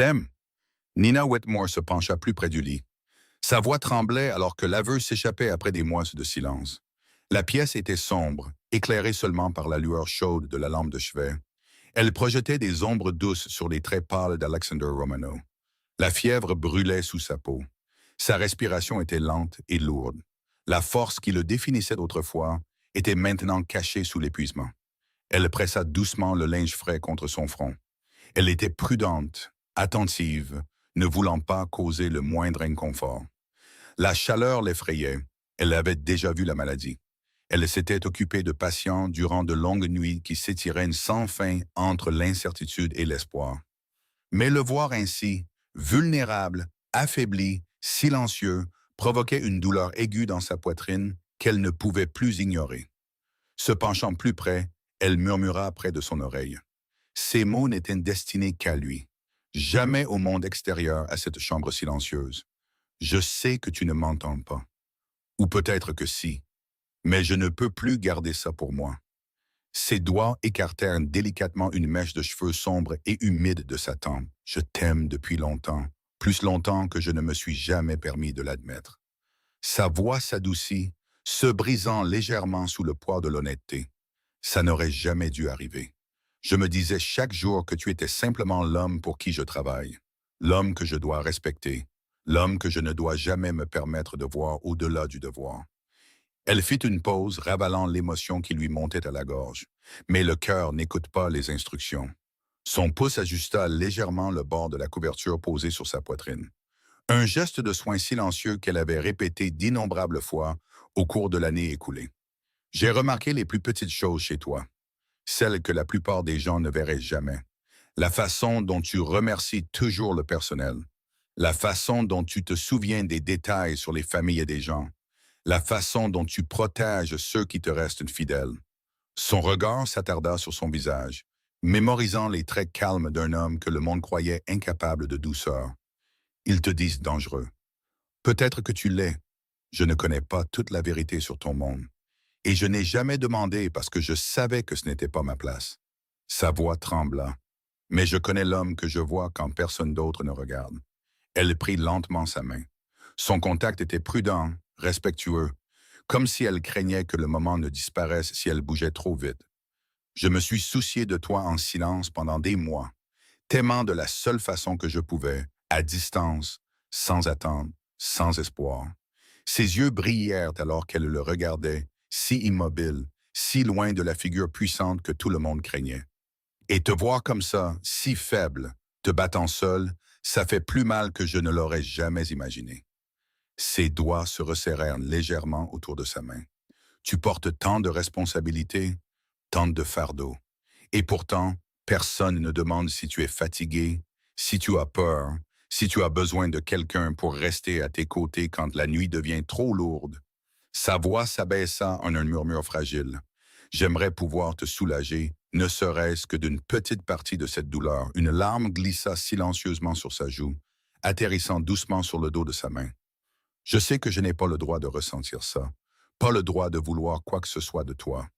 t'aime. Nina Whitmore se pencha plus près du lit. Sa voix tremblait alors que l'aveu s'échappait après des mois de silence. La pièce était sombre, éclairée seulement par la lueur chaude de la lampe de chevet. Elle projetait des ombres douces sur les traits pâles d'Alexander Romano. La fièvre brûlait sous sa peau. Sa respiration était lente et lourde. La force qui le définissait autrefois était maintenant cachée sous l'épuisement. Elle pressa doucement le linge frais contre son front. Elle était prudente, attentive, ne voulant pas causer le moindre inconfort. La chaleur l'effrayait. Elle avait déjà vu la maladie. Elle s'était occupée de patients durant de longues nuits qui s'étiraient sans fin entre l'incertitude et l'espoir. Mais le voir ainsi, vulnérable, affaibli, silencieux, provoquait une douleur aiguë dans sa poitrine qu'elle ne pouvait plus ignorer. Se penchant plus près, elle murmura près de son oreille. Ces mots n'étaient destinés qu'à lui. Jamais au monde extérieur à cette chambre silencieuse. Je sais que tu ne m'entends pas. Ou peut-être que si. Mais je ne peux plus garder ça pour moi. Ses doigts écartèrent délicatement une mèche de cheveux sombres et humides de sa tempe. Je t'aime depuis longtemps, plus longtemps que je ne me suis jamais permis de l'admettre. Sa voix s'adoucit, se brisant légèrement sous le poids de l'honnêteté. Ça n'aurait jamais dû arriver. Je me disais chaque jour que tu étais simplement l'homme pour qui je travaille, l'homme que je dois respecter, l'homme que je ne dois jamais me permettre de voir au-delà du devoir. Elle fit une pause, ravalant l'émotion qui lui montait à la gorge. Mais le cœur n'écoute pas les instructions. Son pouce ajusta légèrement le bord de la couverture posée sur sa poitrine. Un geste de soin silencieux qu'elle avait répété d'innombrables fois au cours de l'année écoulée. J'ai remarqué les plus petites choses chez toi, celles que la plupart des gens ne verraient jamais. La façon dont tu remercies toujours le personnel. La façon dont tu te souviens des détails sur les familles des gens. La façon dont tu protèges ceux qui te restent fidèles. Son regard s'attarda sur son visage, mémorisant les traits calmes d'un homme que le monde croyait incapable de douceur. Ils te disent dangereux. Peut-être que tu l'es. Je ne connais pas toute la vérité sur ton monde. Et je n'ai jamais demandé parce que je savais que ce n'était pas ma place. Sa voix trembla. Mais je connais l'homme que je vois quand personne d'autre ne regarde. Elle prit lentement sa main. Son contact était prudent, respectueux, comme si elle craignait que le moment ne disparaisse si elle bougeait trop vite. Je me suis soucié de toi en silence pendant des mois, t'aimant de la seule façon que je pouvais, à distance, sans attendre, sans espoir. Ses yeux brillèrent alors qu'elle le regardait, si immobile, si loin de la figure puissante que tout le monde craignait. Et te voir comme ça, si faible, te battant seul, ça fait plus mal que je ne l'aurais jamais imaginé. Ses doigts se resserrèrent légèrement autour de sa main. Tu portes tant de responsabilités, tant de fardeaux. Et pourtant, personne ne demande si tu es fatigué, si tu as peur, si tu as besoin de quelqu'un pour rester à tes côtés quand la nuit devient trop lourde. Sa voix s'abaissa en un murmure fragile. J'aimerais pouvoir te soulager, ne serait-ce que d'une petite partie de cette douleur. Une larme glissa silencieusement sur sa joue, atterrissant doucement sur le dos de sa main. Je sais que je n'ai pas le droit de ressentir ça, pas le droit de vouloir quoi que ce soit de toi.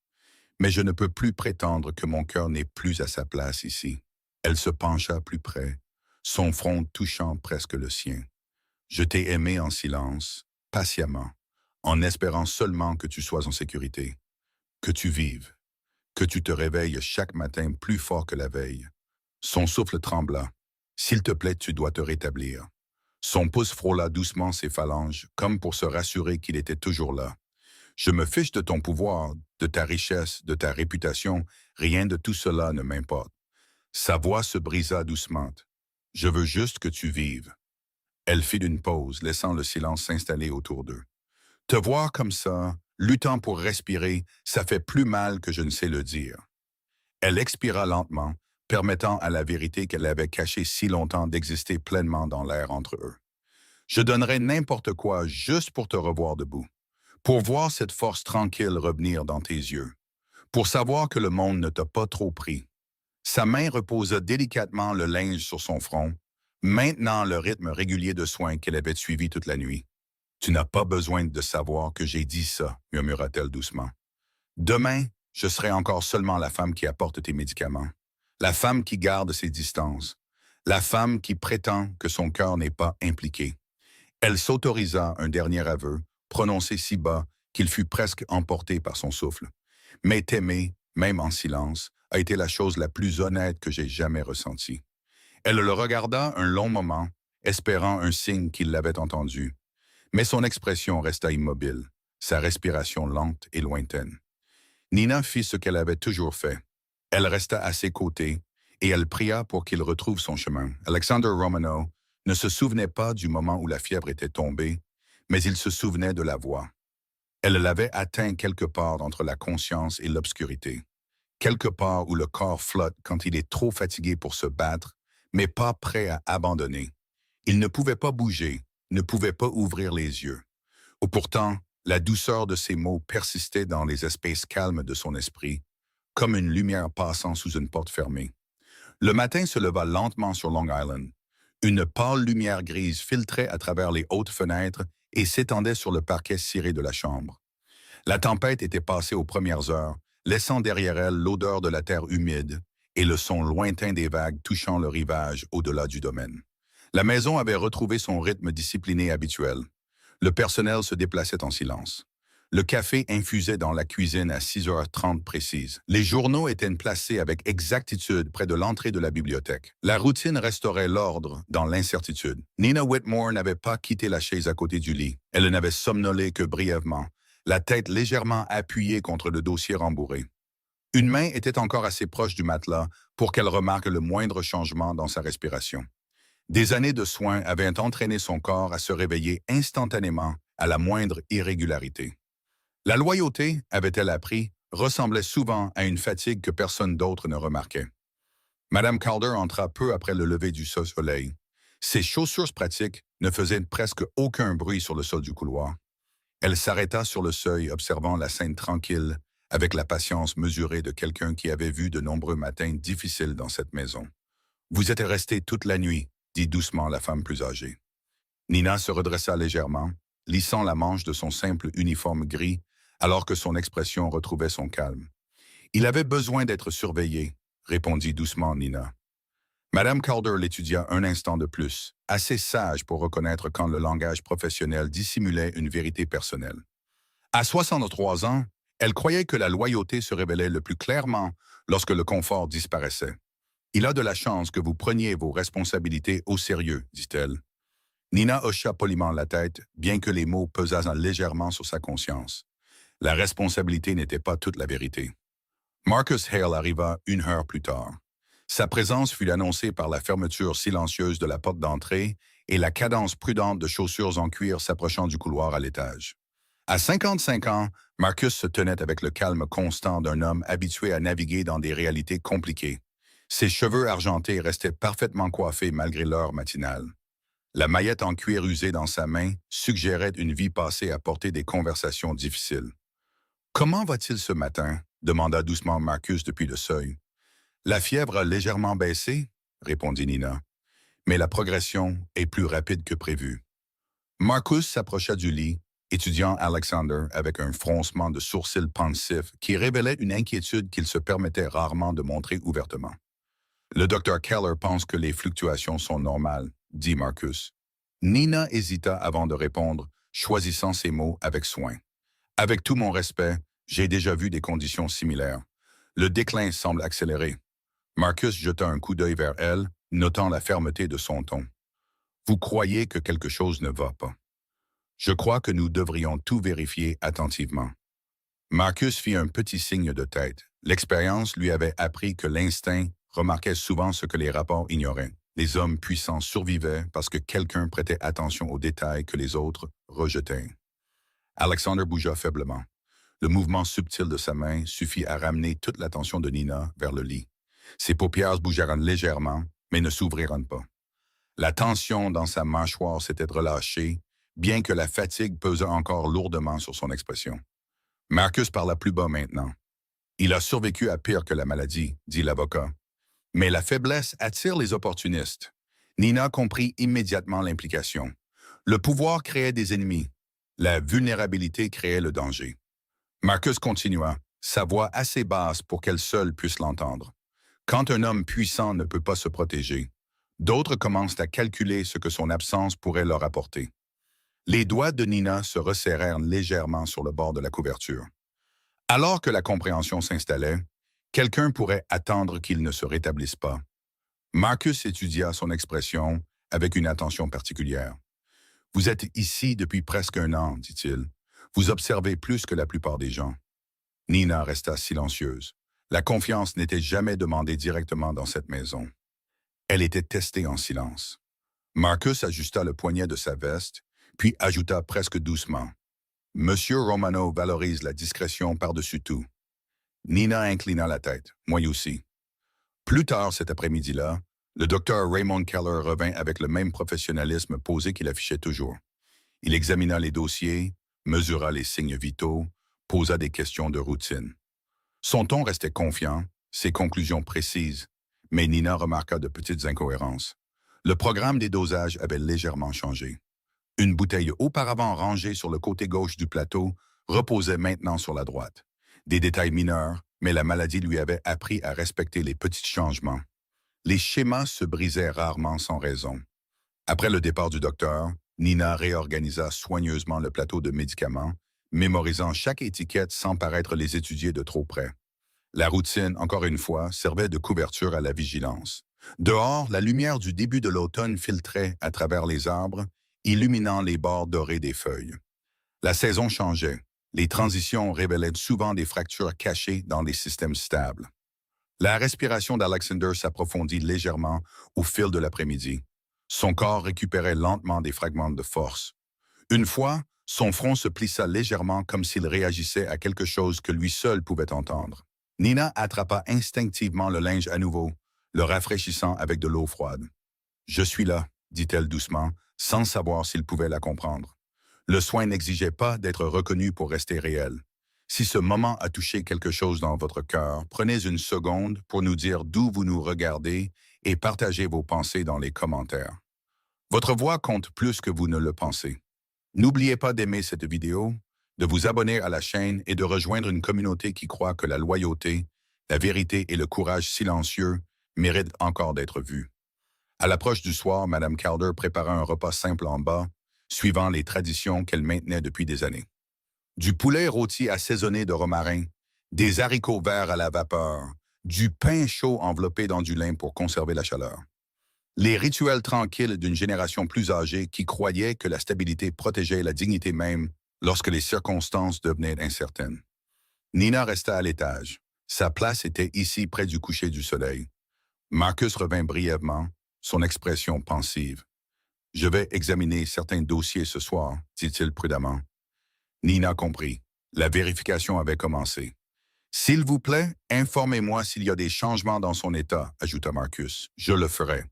Mais je ne peux plus prétendre que mon cœur n'est plus à sa place ici. Elle se pencha plus près, son front touchant presque le sien. Je t'ai aimé en silence, patiemment, en espérant seulement que tu sois en sécurité, que tu vives, que tu te réveilles chaque matin plus fort que la veille. Son souffle trembla. S'il te plaît, tu dois te rétablir. Son pouce frôla doucement ses phalanges, comme pour se rassurer qu'il était toujours là. Je me fiche de ton pouvoir, de ta richesse, de ta réputation, rien de tout cela ne m'importe. Sa voix se brisa doucement. Je veux juste que tu vives. Elle fit une pause, laissant le silence s'installer autour d'eux. Te voir comme ça, luttant pour respirer, ça fait plus mal que je ne sais le dire. Elle expira lentement, permettant à la vérité qu'elle avait cachée si longtemps d'exister pleinement dans l'air entre eux. Je donnerais n'importe quoi juste pour te revoir debout, pour voir cette force tranquille revenir dans tes yeux, pour savoir que le monde ne t'a pas trop pris. Sa main reposa délicatement le linge sur son front, maintenant le rythme régulier de soins qu'elle avait suivi toute la nuit. Tu n'as pas besoin de savoir que j'ai dit ça, murmura-t-elle doucement. Demain, je serai encore seulement la femme qui apporte tes médicaments, la femme qui garde ses distances, La femme qui prétend que son cœur n'est pas impliqué. Elle s'autorisa un dernier aveu, prononcé si bas qu'il fut presque emporté par son souffle. Mais t'aimer, même en silence, a été la chose la plus honnête que j'ai jamais ressentie. Elle le regarda un long moment, espérant un signe qu'il l'avait entendu. Mais son expression resta immobile, sa respiration lente et lointaine. Nina fit ce qu'elle avait toujours fait. Elle resta à ses côtés et elle pria pour qu'il retrouve son chemin. Alexander Romano ne se souvenait pas du moment où la fièvre était tombée, mais il se souvenait de la voix. Elle l'avait atteint quelque part entre la conscience et l'obscurité, quelque part où le corps flotte quand il est trop fatigué pour se battre, mais pas prêt à abandonner. Il ne pouvait pas bouger, ne pouvait pas ouvrir les yeux. Ou pourtant, la douceur de ses mots persistait dans les espaces calmes de son esprit, comme une lumière passant sous une porte fermée. Le matin se leva lentement sur Long Island. Une pâle lumière grise filtrait à travers les hautes fenêtres et s'étendait sur le parquet ciré de la chambre. La tempête était passée aux premières heures, laissant derrière elle l'odeur de la terre humide et le son lointain des vagues touchant le rivage au-delà du domaine. La maison avait retrouvé son rythme discipliné habituel. Le personnel se déplaçait en silence. Le café infusait dans la cuisine à 6h30 précises. Les journaux étaient placés avec exactitude près de l'entrée de la bibliothèque. La routine restaurait l'ordre dans l'incertitude. Nina Whitmore n'avait pas quitté la chaise à côté du lit. Elle n'avait somnolé que brièvement, la tête légèrement appuyée contre le dossier rembourré. Une main était encore assez proche du matelas pour qu'elle remarque le moindre changement dans sa respiration. Des années de soins avaient entraîné son corps à se réveiller instantanément à la moindre irrégularité. La loyauté, avait-elle appris, ressemblait souvent à une fatigue que personne d'autre ne remarquait. Madame Calder entra peu après le lever du soleil. Ses chaussures pratiques ne faisaient presque aucun bruit sur le sol du couloir. Elle s'arrêta sur le seuil, observant la scène tranquille, avec la patience mesurée de quelqu'un qui avait vu de nombreux matins difficiles dans cette maison. « Vous êtes resté toute la nuit », dit doucement la femme plus âgée. Nina se redressa légèrement, lissant la manche de son simple uniforme gris, alors que son expression retrouvait son calme. « Il avait besoin d'être surveillé », répondit doucement Nina. Madame Calder l'étudia un instant de plus, assez sage pour reconnaître quand le langage professionnel dissimulait une vérité personnelle. À 63 ans, elle croyait que la loyauté se révélait le plus clairement lorsque le confort disparaissait. « Il a de la chance que vous preniez vos responsabilités au sérieux, dit-elle. Nina hocha poliment la tête, bien que les mots pesassent légèrement sur sa conscience. La responsabilité n'était pas toute la vérité. Marcus Hale arriva 1 heure plus tard. Sa présence fut annoncée par la fermeture silencieuse de la porte d'entrée et la cadence prudente de chaussures en cuir s'approchant du couloir à l'étage. À 55 ans, Marcus se tenait avec le calme constant d'un homme habitué à naviguer dans des réalités compliquées. Ses cheveux argentés restaient parfaitement coiffés malgré l'heure matinale. La maillette en cuir usé dans sa main suggérait une vie passée à porter des conversations difficiles. « Comment va-t-il ce matin » demanda doucement Marcus depuis le seuil. « La fièvre a légèrement baissé » répondit Nina. « Mais la progression est plus rapide que prévu. » Marcus s'approcha du lit, étudiant Alexander avec un froncement de sourcils pensif qui révélait une inquiétude qu'il se permettait rarement de montrer ouvertement. « Le docteur Keller pense que les fluctuations sont normales » dit Marcus. Nina hésita avant de répondre, choisissant ses mots avec soin. « Avec tout mon respect, j'ai déjà vu des conditions similaires. Le déclin semble accéléré. » Marcus jeta un coup d'œil vers elle, notant la fermeté de son ton. « Vous croyez que quelque chose ne va pas. Je crois que nous devrions tout vérifier attentivement. » Marcus fit un petit signe de tête. L'expérience lui avait appris que l'instinct remarquait souvent ce que les rapports ignoraient. Les hommes puissants survivaient parce que quelqu'un prêtait attention aux détails que les autres rejetaient. Alexander bougea faiblement. Le mouvement subtil de sa main suffit à ramener toute l'attention de Nina vers le lit. Ses paupières bougèrent légèrement, mais ne s'ouvrirent pas. La tension dans sa mâchoire s'était relâchée, bien que la fatigue pesait encore lourdement sur son expression. Marcus parla plus bas maintenant. « Il a survécu à pire que la maladie, dit l'avocat. Mais la faiblesse attire les opportunistes. » Nina comprit immédiatement l'implication. Le pouvoir créait des ennemis. La vulnérabilité créait le danger. Marcus continua, sa voix assez basse pour qu'elle seule puisse l'entendre. « Quand un homme puissant ne peut pas se protéger, D'autres commencent à calculer ce que son absence pourrait leur apporter. Les doigts de Nina se resserrèrent légèrement sur le bord de la couverture. Alors que la compréhension s'installait, quelqu'un pourrait attendre qu'il ne se rétablisse pas. Marcus étudia son expression avec une attention particulière. « Vous êtes ici depuis presque un an, dit-il. Vous observez plus que la plupart des gens. » Nina resta silencieuse. La confiance n'était jamais demandée directement dans cette maison. Elle était testée en silence. Marcus ajusta le poignet de sa veste, puis ajouta presque doucement. « Monsieur Romano valorise la discrétion par-dessus tout. » Nina inclina la tête, moi aussi. Plus tard cet après-midi-là, le docteur Raymond Keller revint avec le même professionnalisme posé qu'il affichait toujours. Il examina les dossiers, mesura les signes vitaux, posa des questions de routine. Son ton restait confiant, ses conclusions précises, mais Nina remarqua de petites incohérences. Le programme des dosages avait légèrement changé. Une bouteille auparavant rangée sur le côté gauche du plateau reposait maintenant sur la droite. Des détails mineurs, mais la maladie lui avait appris à respecter les petits changements. Les schémas se brisaient rarement sans raison. Après le départ du docteur, Nina réorganisa soigneusement le plateau de médicaments, mémorisant chaque étiquette sans paraître les étudier de trop près. La routine, encore une fois, servait de couverture à la vigilance. Dehors, la lumière du début de l'automne filtrait à travers les arbres, illuminant les bords dorés des feuilles. La saison changeait. Les transitions révélaient souvent des fractures cachées dans les systèmes stables. La respiration d'Alexander s'approfondit légèrement au fil de l'après-midi. Son corps récupérait lentement des fragments de force. Une fois, son front se plissa légèrement comme s'il réagissait à quelque chose que lui seul pouvait entendre. Nina attrapa instinctivement le linge à nouveau, le rafraîchissant avec de l'eau froide. « Je suis là », dit-elle doucement, sans savoir s'il pouvait la comprendre. Le soin n'exigeait pas d'être reconnu pour rester réel. Si ce moment a touché quelque chose dans votre cœur, prenez une seconde pour nous dire d'où vous nous regardez et partagez vos pensées dans les commentaires. Votre voix compte plus que vous ne le pensez. N'oubliez pas d'aimer cette vidéo, de vous abonner à la chaîne et de rejoindre une communauté qui croit que la loyauté, la vérité et le courage silencieux méritent encore d'être vus. À l'approche du soir, Mme Calder prépara un repas simple en bas, suivant les traditions qu'elle maintenait depuis des années. Du poulet rôti assaisonné de romarin, des haricots verts à la vapeur, du pain chaud enveloppé dans du lin pour conserver la chaleur. Les rituels tranquilles d'une génération plus âgée qui croyait que la stabilité protégeait la dignité même lorsque les circonstances devenaient incertaines. Nina resta à l'étage. Sa place était ici près du coucher du soleil. Marcus revint brièvement, son expression pensive. « Je vais examiner certains dossiers ce soir, dit-il prudemment. » Nina comprit. La vérification avait commencé. « S'il vous plaît, informez-moi s'il y a des changements dans son état, » ajouta Marcus. « Je le ferai. »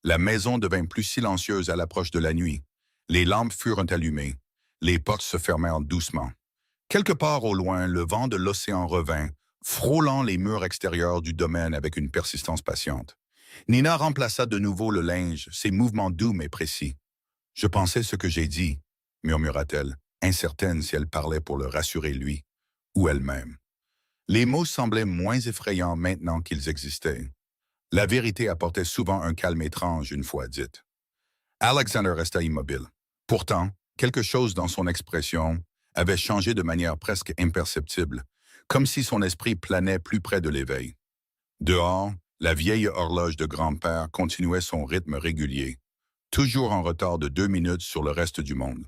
La maison devint plus silencieuse à l'approche de la nuit. Les lampes furent allumées. Les portes se fermèrent doucement. Quelque part au loin, le vent de l'océan revint, frôlant les murs extérieurs du domaine avec une persistance patiente. Nina remplaça de nouveau le linge, ses mouvements doux mais précis. « Je pensais ce que j'ai dit, » murmura-t-elle, incertaine si elle parlait pour le rassurer lui, ou elle-même. Les mots semblaient moins effrayants maintenant qu'ils existaient. La vérité apportait souvent un calme étrange une fois dite. Alexander resta immobile. Pourtant, quelque chose dans son expression avait changé de manière presque imperceptible, comme si son esprit planait plus près de l'éveil. Dehors, la vieille horloge de grand-père continuait son rythme régulier, toujours en retard de 2 minutes sur le reste du monde.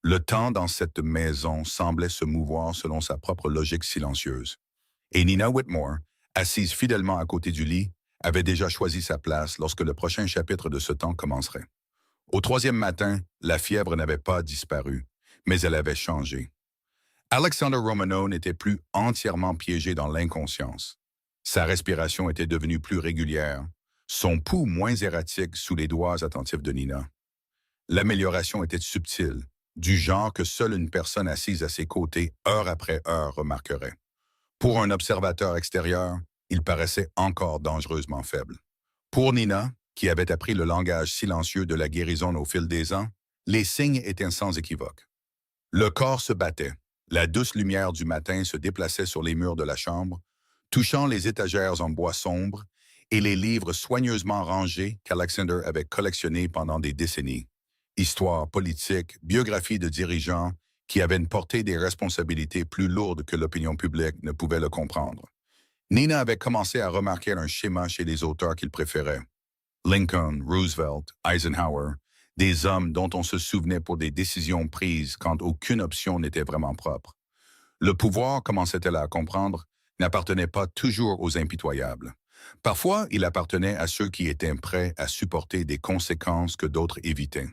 Le temps dans cette maison semblait se mouvoir selon sa propre logique silencieuse. Et Nina Whitmore, assise fidèlement à côté du lit, avait déjà choisi sa place lorsque le prochain chapitre de ce temps commencerait. Au 3e matin, la fièvre n'avait pas disparu, mais elle avait changé. Alexander Romano n'était plus entièrement piégé dans l'inconscience. Sa respiration était devenue plus régulière, son pouls moins erratique sous les doigts attentifs de Nina. L'amélioration était subtile, du genre que seule une personne assise à ses côtés heure après heure remarquerait. Pour un observateur extérieur, il paraissait encore dangereusement faible. Pour Nina, qui avait appris le langage silencieux de la guérison au fil des ans, les signes étaient sans équivoque. Le corps se battait, la douce lumière du matin se déplaçait sur les murs de la chambre, touchant les étagères en bois sombre, et les livres soigneusement rangés qu'Alexander avait collectionnés pendant des décennies. Histoire politique, biographie de dirigeants qui avaient une portée des responsabilités plus lourdes que l'opinion publique ne pouvait le comprendre. Nina avait commencé à remarquer un schéma chez les auteurs qu'il préférait. Lincoln, Roosevelt, Eisenhower, des hommes dont on se souvenait pour des décisions prises quand aucune option n'était vraiment propre. Le pouvoir, commençait-elle à comprendre, n'appartenait pas toujours aux impitoyables. Parfois, il appartenait à ceux qui étaient prêts à supporter des conséquences que d'autres évitaient.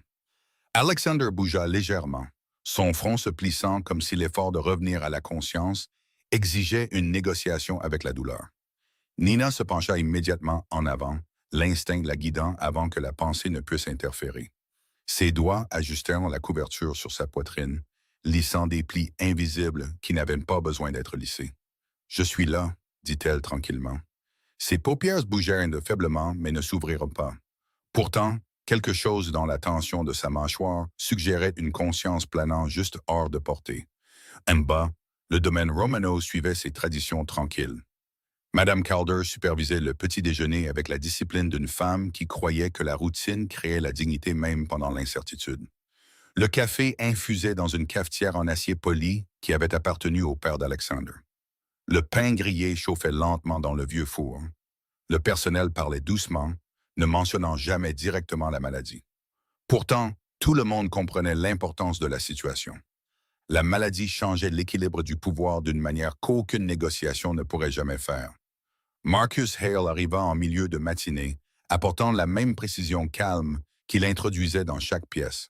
Alexander bougea légèrement, son front se plissant comme si l'effort de revenir à la conscience exigeait une négociation avec la douleur. Nina se pencha immédiatement en avant, l'instinct la guidant avant que la pensée ne puisse interférer. Ses doigts ajustèrent la couverture sur sa poitrine, lissant des plis invisibles qui n'avaient pas besoin d'être lissés. « Je suis là », dit-elle tranquillement. Ses paupières bougèrent faiblement, mais ne s'ouvrirent pas. Pourtant, quelque chose dans la tension de sa mâchoire suggérait une conscience planant juste hors de portée. En bas, le domaine Romano suivait ses traditions tranquilles. Madame Calder supervisait le petit déjeuner avec la discipline d'une femme qui croyait que la routine créait la dignité même pendant l'incertitude. Le café infusait dans une cafetière en acier poli qui avait appartenu au père d'Alexander. Le pain grillé chauffait lentement dans le vieux four. Le personnel parlait doucement, ne mentionnant jamais directement la maladie. Pourtant, tout le monde comprenait l'importance de la situation. La maladie changeait l'équilibre du pouvoir d'une manière qu'aucune négociation ne pourrait jamais faire. Marcus Hale arriva en milieu de matinée, apportant la même précision calme qu'il introduisait dans chaque pièce.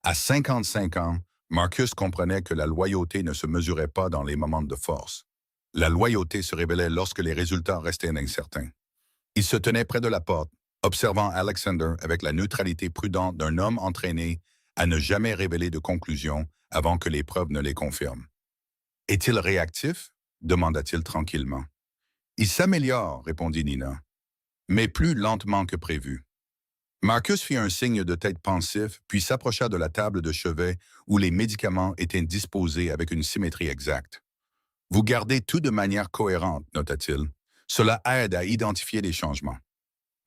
À 55 ans, Marcus comprenait que la loyauté ne se mesurait pas dans les moments de force. La loyauté se révélait lorsque les résultats restaient incertains. Il se tenait près de la porte, observant Alexander avec la neutralité prudente d'un homme entraîné à ne jamais révéler de conclusions avant que les preuves ne les confirment. « Est-il réactif » demanda-t-il tranquillement. « Il s'améliore » répondit Nina, mais plus lentement que prévu. Marcus fit un signe de tête pensif, puis s'approcha de la table de chevet où les médicaments étaient disposés avec une symétrie exacte. « Vous gardez tout de manière cohérente » nota-t-il. « Cela aide à identifier les changements. »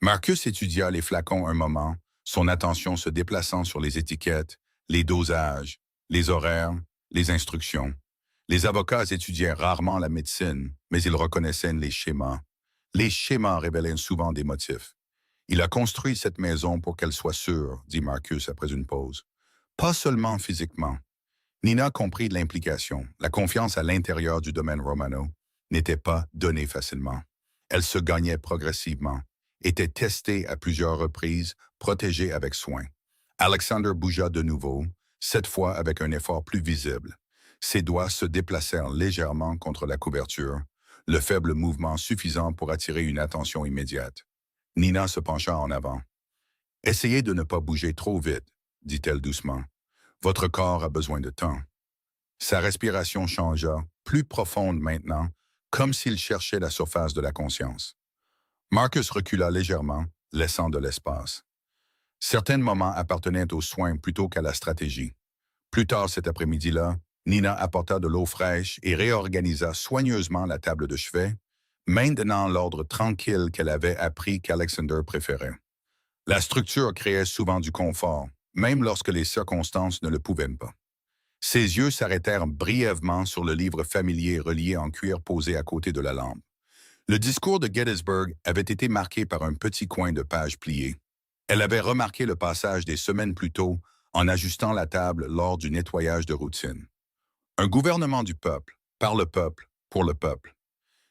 Marcus étudia les flacons un moment, son attention se déplaçant sur les étiquettes, les dosages, les horaires, les instructions. Les avocats étudiaient rarement la médecine, mais ils reconnaissaient les schémas. Les schémas révélaient souvent des motifs. « Il a construit cette maison pour qu'elle soit sûre », dit Marcus après une pause. « Pas seulement physiquement. » Nina comprit l'implication. La confiance à l'intérieur du domaine Romano n'était pas donnée facilement. Elle se gagnait progressivement, était testée à plusieurs reprises, protégée avec soin. Alexander bougea de nouveau, cette fois avec un effort plus visible. Ses doigts se déplacèrent légèrement contre la couverture, le faible mouvement suffisant pour attirer une attention immédiate. Nina se pencha en avant. « Essayez de ne pas bouger trop vite », dit-elle doucement. « Votre corps a besoin de temps. » Sa respiration changea, plus profonde maintenant, comme s'il cherchait la surface de la conscience. Marcus recula légèrement, laissant de l'espace. Certains moments appartenaient aux soins plutôt qu'à la stratégie. Plus tard cet après-midi-là, Nina apporta de l'eau fraîche et réorganisa soigneusement la table de chevet, maintenant l'ordre tranquille qu'elle avait appris qu'Alexander préférait. La structure créait souvent du confort, même lorsque les circonstances ne le pouvaient pas. Ses yeux s'arrêtèrent brièvement sur le livre familier relié en cuir posé à côté de la lampe. Le discours de Gettysburg avait été marqué par un petit coin de page plié. Elle avait remarqué le passage des semaines plus tôt en ajustant la table lors du nettoyage de routine. Un gouvernement du peuple, par le peuple, pour le peuple.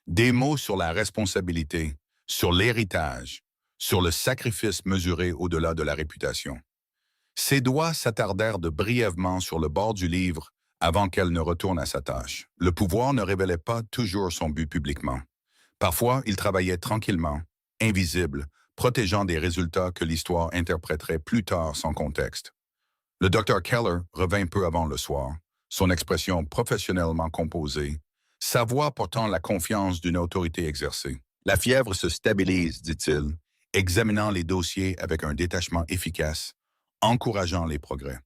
Des mots sur la responsabilité, sur l'héritage, sur le sacrifice mesuré au-delà de la réputation. Ses doigts s'attardèrent de brièvement sur le bord du livre avant qu'elle ne retourne à sa tâche. Le pouvoir ne révélait pas toujours son but publiquement. Parfois, il travaillait tranquillement, invisible, protégeant des résultats que l'histoire interpréterait plus tard sans contexte. Le docteur Keller revint peu avant le soir, son expression professionnellement composée, sa voix portant la confiance d'une autorité exercée. « La fièvre se stabilise », dit-il, examinant les dossiers avec un détachement efficace, encourageant les progrès.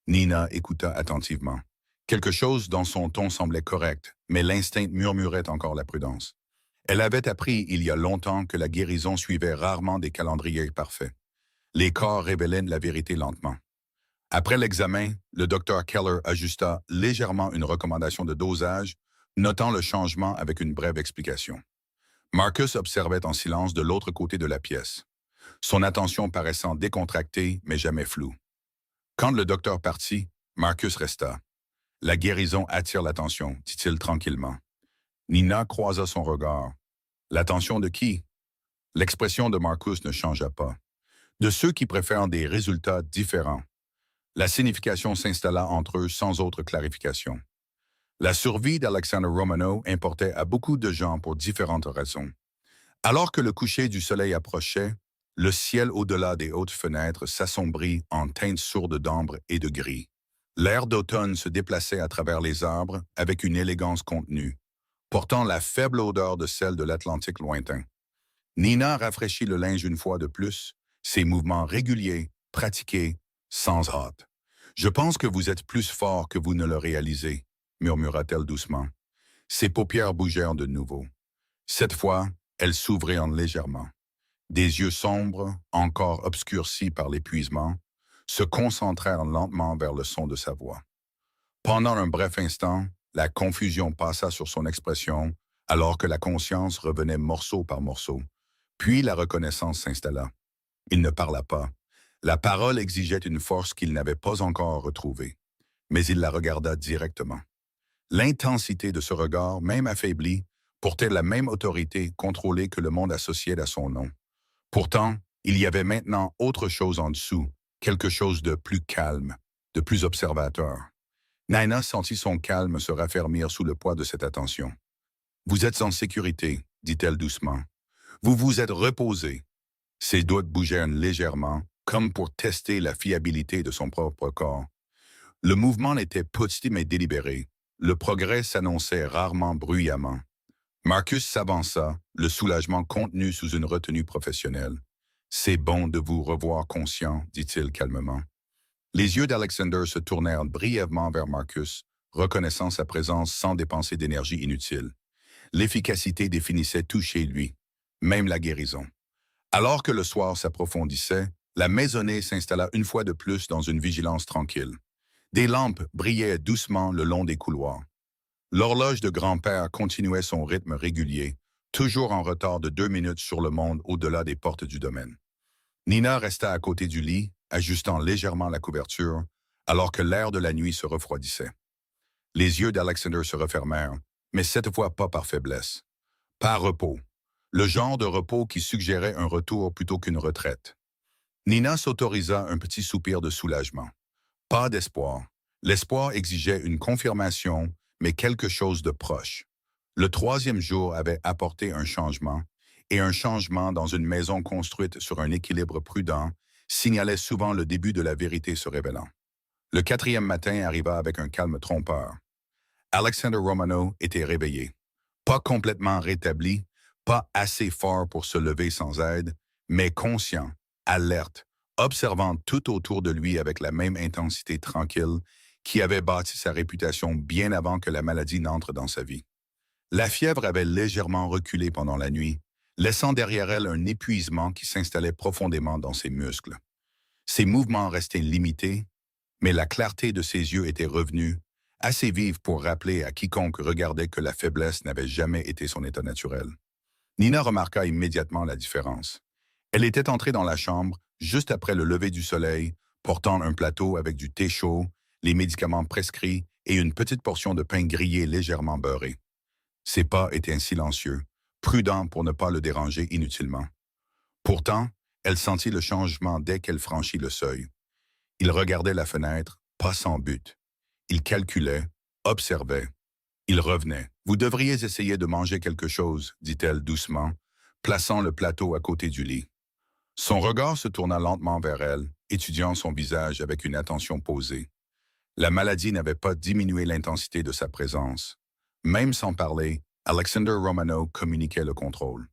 Nina écouta attentivement. Quelque chose dans son ton semblait correct, mais l'instinct murmurait encore la prudence. Elle avait appris il y a longtemps que la guérison suivait rarement des calendriers parfaits. Les corps révélaient la vérité lentement. Après l'examen, le docteur Keller ajusta légèrement une recommandation de dosage, notant le changement avec une brève explication. Marcus observait en silence de l'autre côté de la pièce, son attention paraissant décontractée mais jamais floue. Quand le docteur partit, Marcus resta. La guérison attire l'attention, dit-il tranquillement. Nina croisa son regard. L'attention de qui? L'expression de Marcus ne changea pas. De ceux qui préfèrent des résultats différents. La signification s'installa entre eux sans autre clarification. La survie d'Alexander Romano importait à beaucoup de gens pour différentes raisons. Alors que le coucher du soleil approchait, le ciel au-delà des hautes fenêtres s'assombrit en teintes sourdes d'ambre et de gris. L'air d'automne se déplaçait à travers les arbres avec une élégance contenue, portant la faible odeur de celle de l'Atlantique lointain. Nina rafraîchit le linge une fois de plus, ses mouvements réguliers, pratiqués, sans hâte. « Je pense que vous êtes plus fort que vous ne le réalisez », murmura-t-elle doucement. Ses paupières bougèrent de nouveau. Cette fois, elles s'ouvrirent légèrement. Des yeux sombres, encore obscurcis par l'épuisement, se concentrèrent lentement vers le son de sa voix. Pendant un bref instant, la confusion passa sur son expression, alors que la conscience revenait morceau par morceau. Puis la reconnaissance s'installa. Il ne parla pas. La parole exigeait une force qu'il n'avait pas encore retrouvée. Mais il la regarda directement. L'intensité de ce regard, même affaibli, portait la même autorité contrôlée que le monde associait à son nom. Pourtant, il y avait maintenant autre chose en dessous, quelque chose de plus calme, de plus observateur. Nina sentit son calme se raffermir sous le poids de cette attention. « Vous êtes en sécurité, » dit-elle doucement. « Vous vous êtes reposé. » Ses doigts bougèrent légèrement, comme pour tester la fiabilité de son propre corps. Le mouvement était petit mais délibéré. Le progrès s'annonçait rarement bruyamment. Marcus s'avança, le soulagement contenu sous une retenue professionnelle. « C'est bon de vous revoir conscient, » dit-il calmement. Les yeux d'Alexander se tournèrent brièvement vers Marcus, reconnaissant sa présence sans dépenser d'énergie inutile. L'efficacité définissait tout chez lui, même la guérison. Alors que le soir s'approfondissait, la maisonnée s'installa une fois de plus dans une vigilance tranquille. Des lampes brillaient doucement le long des couloirs. L'horloge de grand-père continuait son rythme régulier, toujours en retard de 2 minutes sur le monde au-delà des portes du domaine. Nina resta à côté du lit, ajustant légèrement la couverture, alors que l'air de la nuit se refroidissait. Les yeux d'Alexander se refermèrent, mais cette fois pas par faiblesse. Par repos. Le genre de repos qui suggérait un retour plutôt qu'une retraite. Nina s'autorisa un petit soupir de soulagement. Pas d'espoir. L'espoir exigeait une confirmation, mais quelque chose de proche. Le 3e jour avait apporté un changement, et un changement dans une maison construite sur un équilibre prudent signalait souvent le début de la vérité se révélant. Le 4e matin arriva avec un calme trompeur. Alexander Romano était réveillé. Pas complètement rétabli, pas assez fort pour se lever sans aide, mais conscient, alerte, observant tout autour de lui avec la même intensité tranquille qui avait bâti sa réputation bien avant que la maladie n'entre dans sa vie. La fièvre avait légèrement reculé pendant la nuit, laissant derrière elle un épuisement qui s'installait profondément dans ses muscles. Ses mouvements restaient limités, mais la clarté de ses yeux était revenue, assez vive pour rappeler à quiconque regardait que la faiblesse n'avait jamais été son état naturel. Nina remarqua immédiatement la différence. Elle était entrée dans la chambre juste après le lever du soleil, portant un plateau avec du thé chaud, les médicaments prescrits et une petite portion de pain grillé légèrement beurré. Ses pas étaient silencieux, prudents pour ne pas le déranger inutilement. Pourtant, elle sentit le changement dès qu'elle franchit le seuil. Il regardait la fenêtre, pas sans but. Il calculait, observait. Il revenait. « Vous devriez essayer de manger quelque chose, » dit-elle doucement, plaçant le plateau à côté du lit. Son regard se tourna lentement vers elle, étudiant son visage avec une attention posée. La maladie n'avait pas diminué l'intensité de sa présence. Même sans parler, Alexander Romano communiquait le contrôle.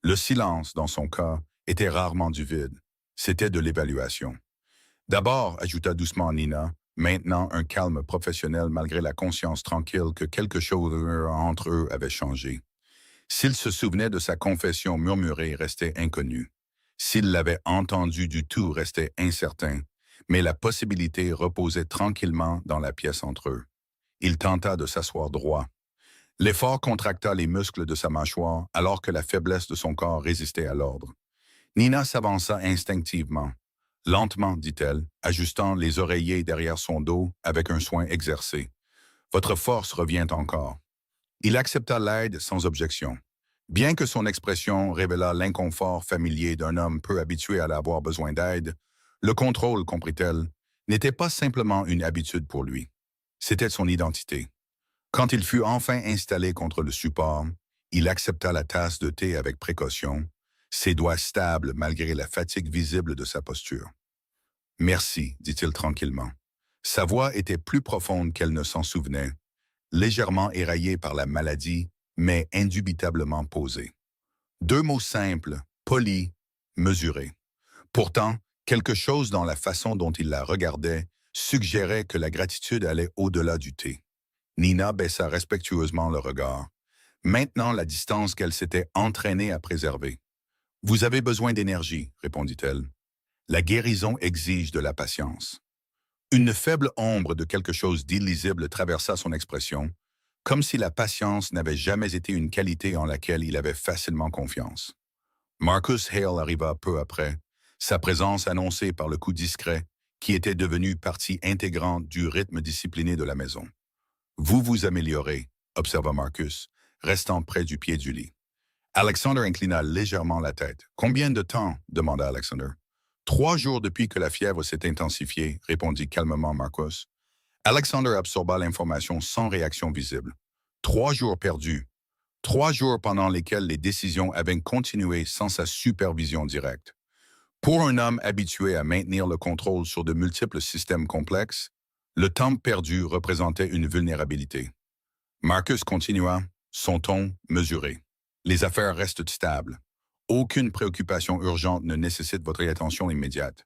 Le silence, dans son cas, était rarement du vide. C'était de l'évaluation. D'abord, ajouta doucement Nina, maintenant un calme professionnel malgré la conscience tranquille que quelque chose entre eux avait changé. S'il se souvenait de sa confession murmurée restait inconnu. S'il l'avait entendue du tout restait incertain, mais la possibilité reposait tranquillement dans la pièce entre eux. Il tenta de s'asseoir droit. L'effort contracta les muscles de sa mâchoire alors que la faiblesse de son corps résistait à l'ordre. Nina s'avança instinctivement. Lentement, dit-elle, ajustant les oreillers derrière son dos avec un soin exercé. Votre force revient encore. Il accepta l'aide sans objection. Bien que son expression révélât l'inconfort familier d'un homme peu habitué à avoir besoin d'aide, le contrôle, comprit-elle, n'était pas simplement une habitude pour lui. C'était son identité. Quand il fut enfin installé contre le support, il accepta la tasse de thé avec précaution, ses doigts stables malgré la fatigue visible de sa posture. « Merci », dit-il tranquillement. Sa voix était plus profonde qu'elle ne s'en souvenait, légèrement éraillée par la maladie, mais indubitablement posée. Deux mots simples, polis, mesurés. Pourtant, quelque chose dans la façon dont il la regardait suggérait que la gratitude allait au-delà du thé. Nina baissa respectueusement le regard, maintenant la distance qu'elle s'était entraînée à préserver. « Vous avez besoin d'énergie, » répondit-elle. « La guérison exige de la patience. » Une faible ombre de quelque chose d'illisible traversa son expression, comme si la patience n'avait jamais été une qualité en laquelle il avait facilement confiance. Marcus Hale arriva peu après, sa présence annoncée par le coup discret qui était devenu partie intégrante du rythme discipliné de la maison. « Vous vous améliorez, » observa Marcus, restant près du pied du lit. Alexander inclina légèrement la tête. « Combien de temps ?» demanda Alexander. « 3 jours depuis que la fièvre s'est intensifiée, » répondit calmement Marcus. Alexander absorba l'information sans réaction visible. 3 jours perdus. 3 jours pendant lesquels les décisions avaient continué sans sa supervision directe. Pour un homme habitué à maintenir le contrôle sur de multiples systèmes complexes, le temps perdu représentait une vulnérabilité. Marcus continua, son ton mesuré. Les affaires restent stables. Aucune préoccupation urgente ne nécessite votre attention immédiate.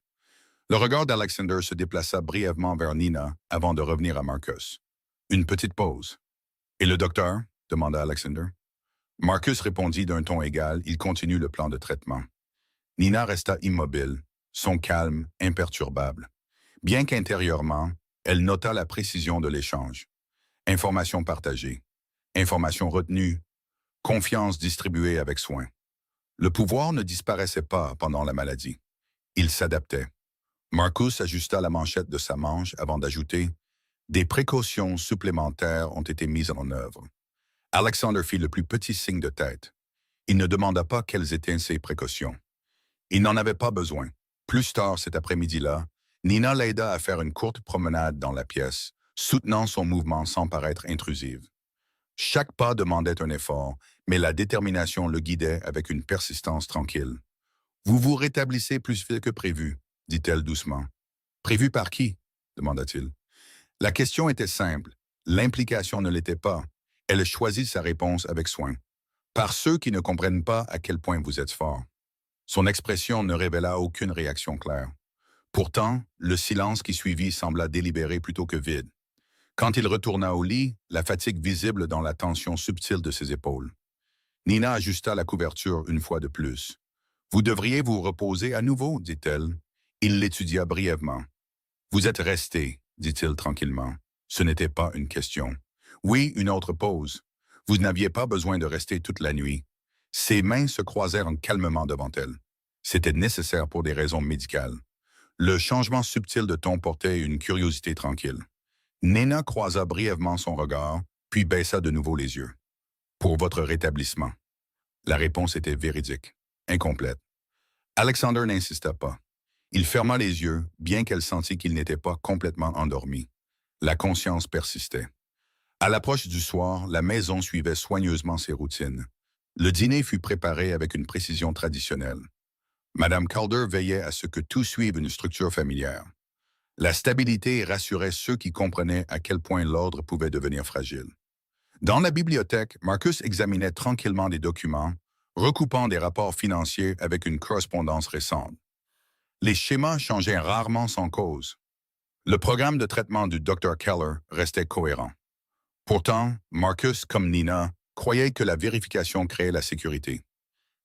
Le regard d'Alexander se déplaça brièvement vers Nina avant de revenir à Marcus. Une petite pause. « Et le docteur ?» demanda Alexander. Marcus répondit d'un ton égal, il continue le plan de traitement. Nina resta immobile, son calme imperturbable. Bien qu'intérieurement, elle nota la précision de l'échange. Information partagée, information retenue, confiance distribuée avec soin. Le pouvoir ne disparaissait pas pendant la maladie. Il s'adaptait. Marcus ajusta la manchette de sa manche avant d'ajouter « Des précautions supplémentaires ont été mises en œuvre. » Alexander fit le plus petit signe de tête. Il ne demanda pas quelles étaient ces précautions. Il n'en avait pas besoin. Plus tard cet après-midi-là, Nina l'aida à faire une courte promenade dans la pièce, soutenant son mouvement sans paraître intrusive. Chaque pas demandait un effort, mais la détermination le guidait avec une persistance tranquille. « Vous vous rétablissez plus vite que prévu, » dit-elle doucement. « Prévu par qui ?» demanda-t-il. La question était simple. L'implication ne l'était pas. Elle choisit sa réponse avec soin. « Par ceux qui ne comprennent pas à quel point vous êtes fort. » Son expression ne révéla aucune réaction claire. Pourtant, le silence qui suivit sembla délibéré plutôt que vide. Quand il retourna au lit, la fatigue visible dans la tension subtile de ses épaules. Nina ajusta la couverture une fois de plus. « Vous devriez vous reposer à nouveau, » dit-elle. Il l'étudia brièvement. « Vous êtes resté, » dit-il tranquillement. Ce n'était pas une question. Oui, une autre pause. Vous n'aviez pas besoin de rester toute la nuit. Ses mains se croisèrent calmement devant elle. C'était nécessaire pour des raisons médicales. Le changement subtil de ton portait une curiosité tranquille. Nina croisa brièvement son regard, puis baissa de nouveau les yeux. « Pour votre rétablissement. » La réponse était véridique, incomplète. Alexander n'insista pas. Il ferma les yeux, bien qu'elle sentit qu'il n'était pas complètement endormi. La conscience persistait. À l'approche du soir, la maison suivait soigneusement ses routines. Le dîner fut préparé avec une précision traditionnelle. Madame Calder veillait à ce que tout suive une structure familière. La stabilité rassurait ceux qui comprenaient à quel point l'ordre pouvait devenir fragile. Dans la bibliothèque, Marcus examinait tranquillement des documents, recoupant des rapports financiers avec une correspondance récente. Les schémas changeaient rarement sans cause. Le programme de traitement du Dr. Keller restait cohérent. Pourtant, Marcus, comme Nina, croyait que la vérification créait la sécurité.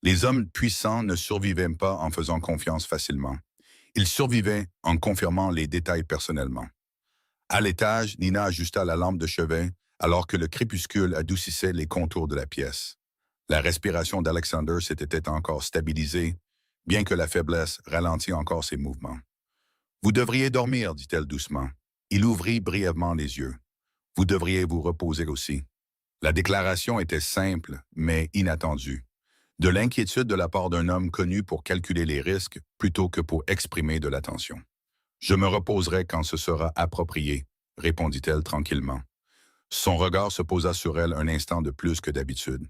Les hommes puissants ne survivaient pas en faisant confiance facilement. Ils survivaient en confirmant les détails personnellement. À l'étage, Nina ajusta la lampe de chevet alors que le crépuscule adoucissait les contours de la pièce. La respiration d'Alexander s'était encore stabilisée, bien que la faiblesse ralentit encore ses mouvements. « Vous devriez dormir, dit-elle doucement. Il ouvrit brièvement les yeux. « Vous devriez vous reposer aussi. » La déclaration était simple, mais inattendue. De l'inquiétude de la part d'un homme connu pour calculer les risques plutôt que pour exprimer de l'attention. « Je me reposerai quand ce sera approprié, » répondit-elle tranquillement. Son regard se posa sur elle un instant de plus que d'habitude.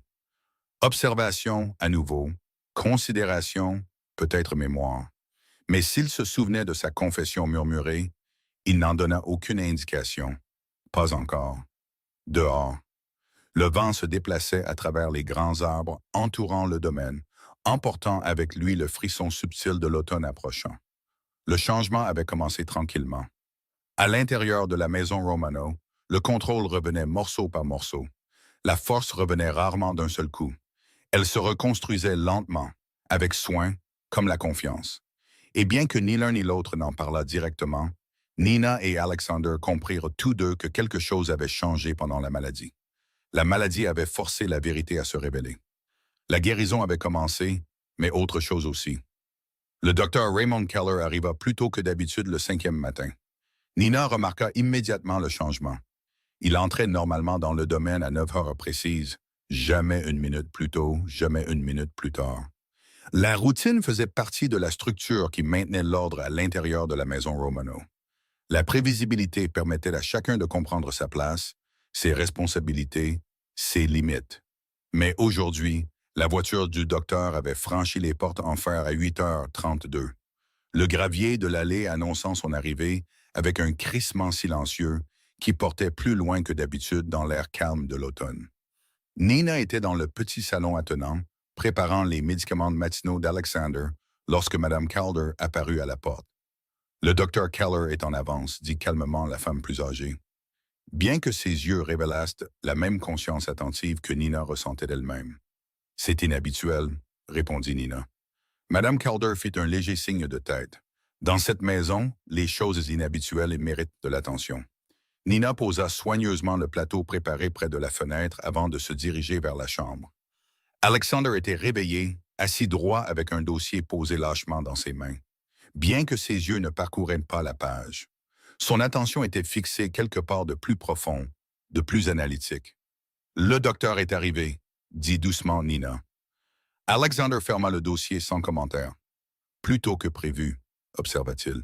Observation à nouveau, considération, peut-être mémoire. Mais s'il se souvenait de sa confession murmurée, il n'en donna aucune indication. Pas encore. Dehors. Le vent se déplaçait à travers les grands arbres entourant le domaine, emportant avec lui le frisson subtil de l'automne approchant. Le changement avait commencé tranquillement. À l'intérieur de la maison Romano, le contrôle revenait morceau par morceau. La force revenait rarement d'un seul coup. Elle se reconstruisait lentement, avec soin, comme la confiance. Et bien que ni l'un ni l'autre n'en parlât directement, Nina et Alexander comprirent tous deux que quelque chose avait changé pendant la maladie. La maladie avait forcé la vérité à se révéler. La guérison avait commencé, mais autre chose aussi. Le docteur Raymond Keller arriva plus tôt que d'habitude le 5e matin. Nina remarqua immédiatement le changement. Il entrait normalement dans le domaine à 9 heures précises, jamais une minute plus tôt, jamais une minute plus tard. La routine faisait partie de la structure qui maintenait l'ordre à l'intérieur de la maison Romano. La prévisibilité permettait à chacun de comprendre sa place, ses responsabilités, ses limites. Mais aujourd'hui, la voiture du docteur avait franchi les portes en fer à 8h32. Le gravier de l'allée annonçant son arrivée avec un crissement silencieux qui portait plus loin que d'habitude dans l'air calme de l'automne. Nina était dans le petit salon attenant, préparant les médicaments matinaux d'Alexander lorsque Mme Calder apparut à la porte. « Le docteur Keller est en avance, » dit calmement la femme plus âgée. Bien que ses yeux révélassent la même conscience attentive que Nina ressentait d'elle-même. « C'est inhabituel, » répondit Nina. Mme Calder fit un léger signe de tête. Dans cette maison, les choses inhabituelles méritent de l'attention. Nina posa soigneusement le plateau préparé près de la fenêtre avant de se diriger vers la chambre. Alexander était réveillé, assis droit avec un dossier posé lâchement dans ses mains. Bien que ses yeux ne parcouraient pas la page, son attention était fixée quelque part de plus profond, de plus analytique. « Le docteur est arrivé, » dit doucement Nina. Alexander ferma le dossier sans commentaire. « Plus tôt que prévu, » observa-t-il.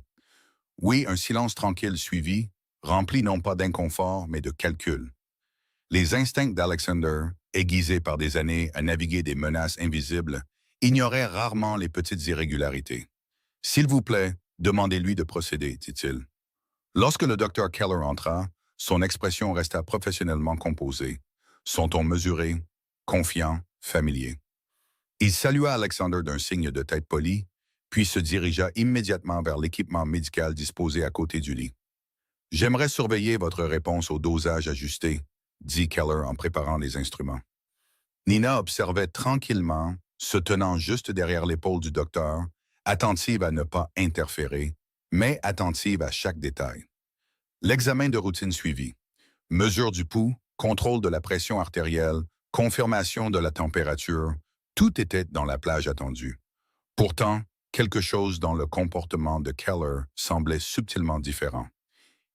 Oui, un silence tranquille suivit, rempli non pas d'inconfort, mais de calcul. Les instincts d'Alexander, aiguisés par des années à naviguer des menaces invisibles, ignoraient rarement les petites irrégularités. « S'il vous plaît, demandez-lui de procéder, » dit-il. Lorsque le docteur Keller entra, son expression resta professionnellement composée, son ton mesuré, confiant, familier. Il salua Alexander d'un signe de tête poli, puis se dirigea immédiatement vers l'équipement médical disposé à côté du lit. « J'aimerais surveiller votre réponse au dosage ajusté, » dit Keller en préparant les instruments. Nina observait tranquillement, se tenant juste derrière l'épaule du docteur, attentive à ne pas interférer, mais attentive à chaque détail. L'examen de routine suivit. Mesure du pouls, contrôle de la pression artérielle, confirmation de la température, tout était dans la plage attendue. Pourtant, quelque chose dans le comportement de Keller semblait subtilement différent.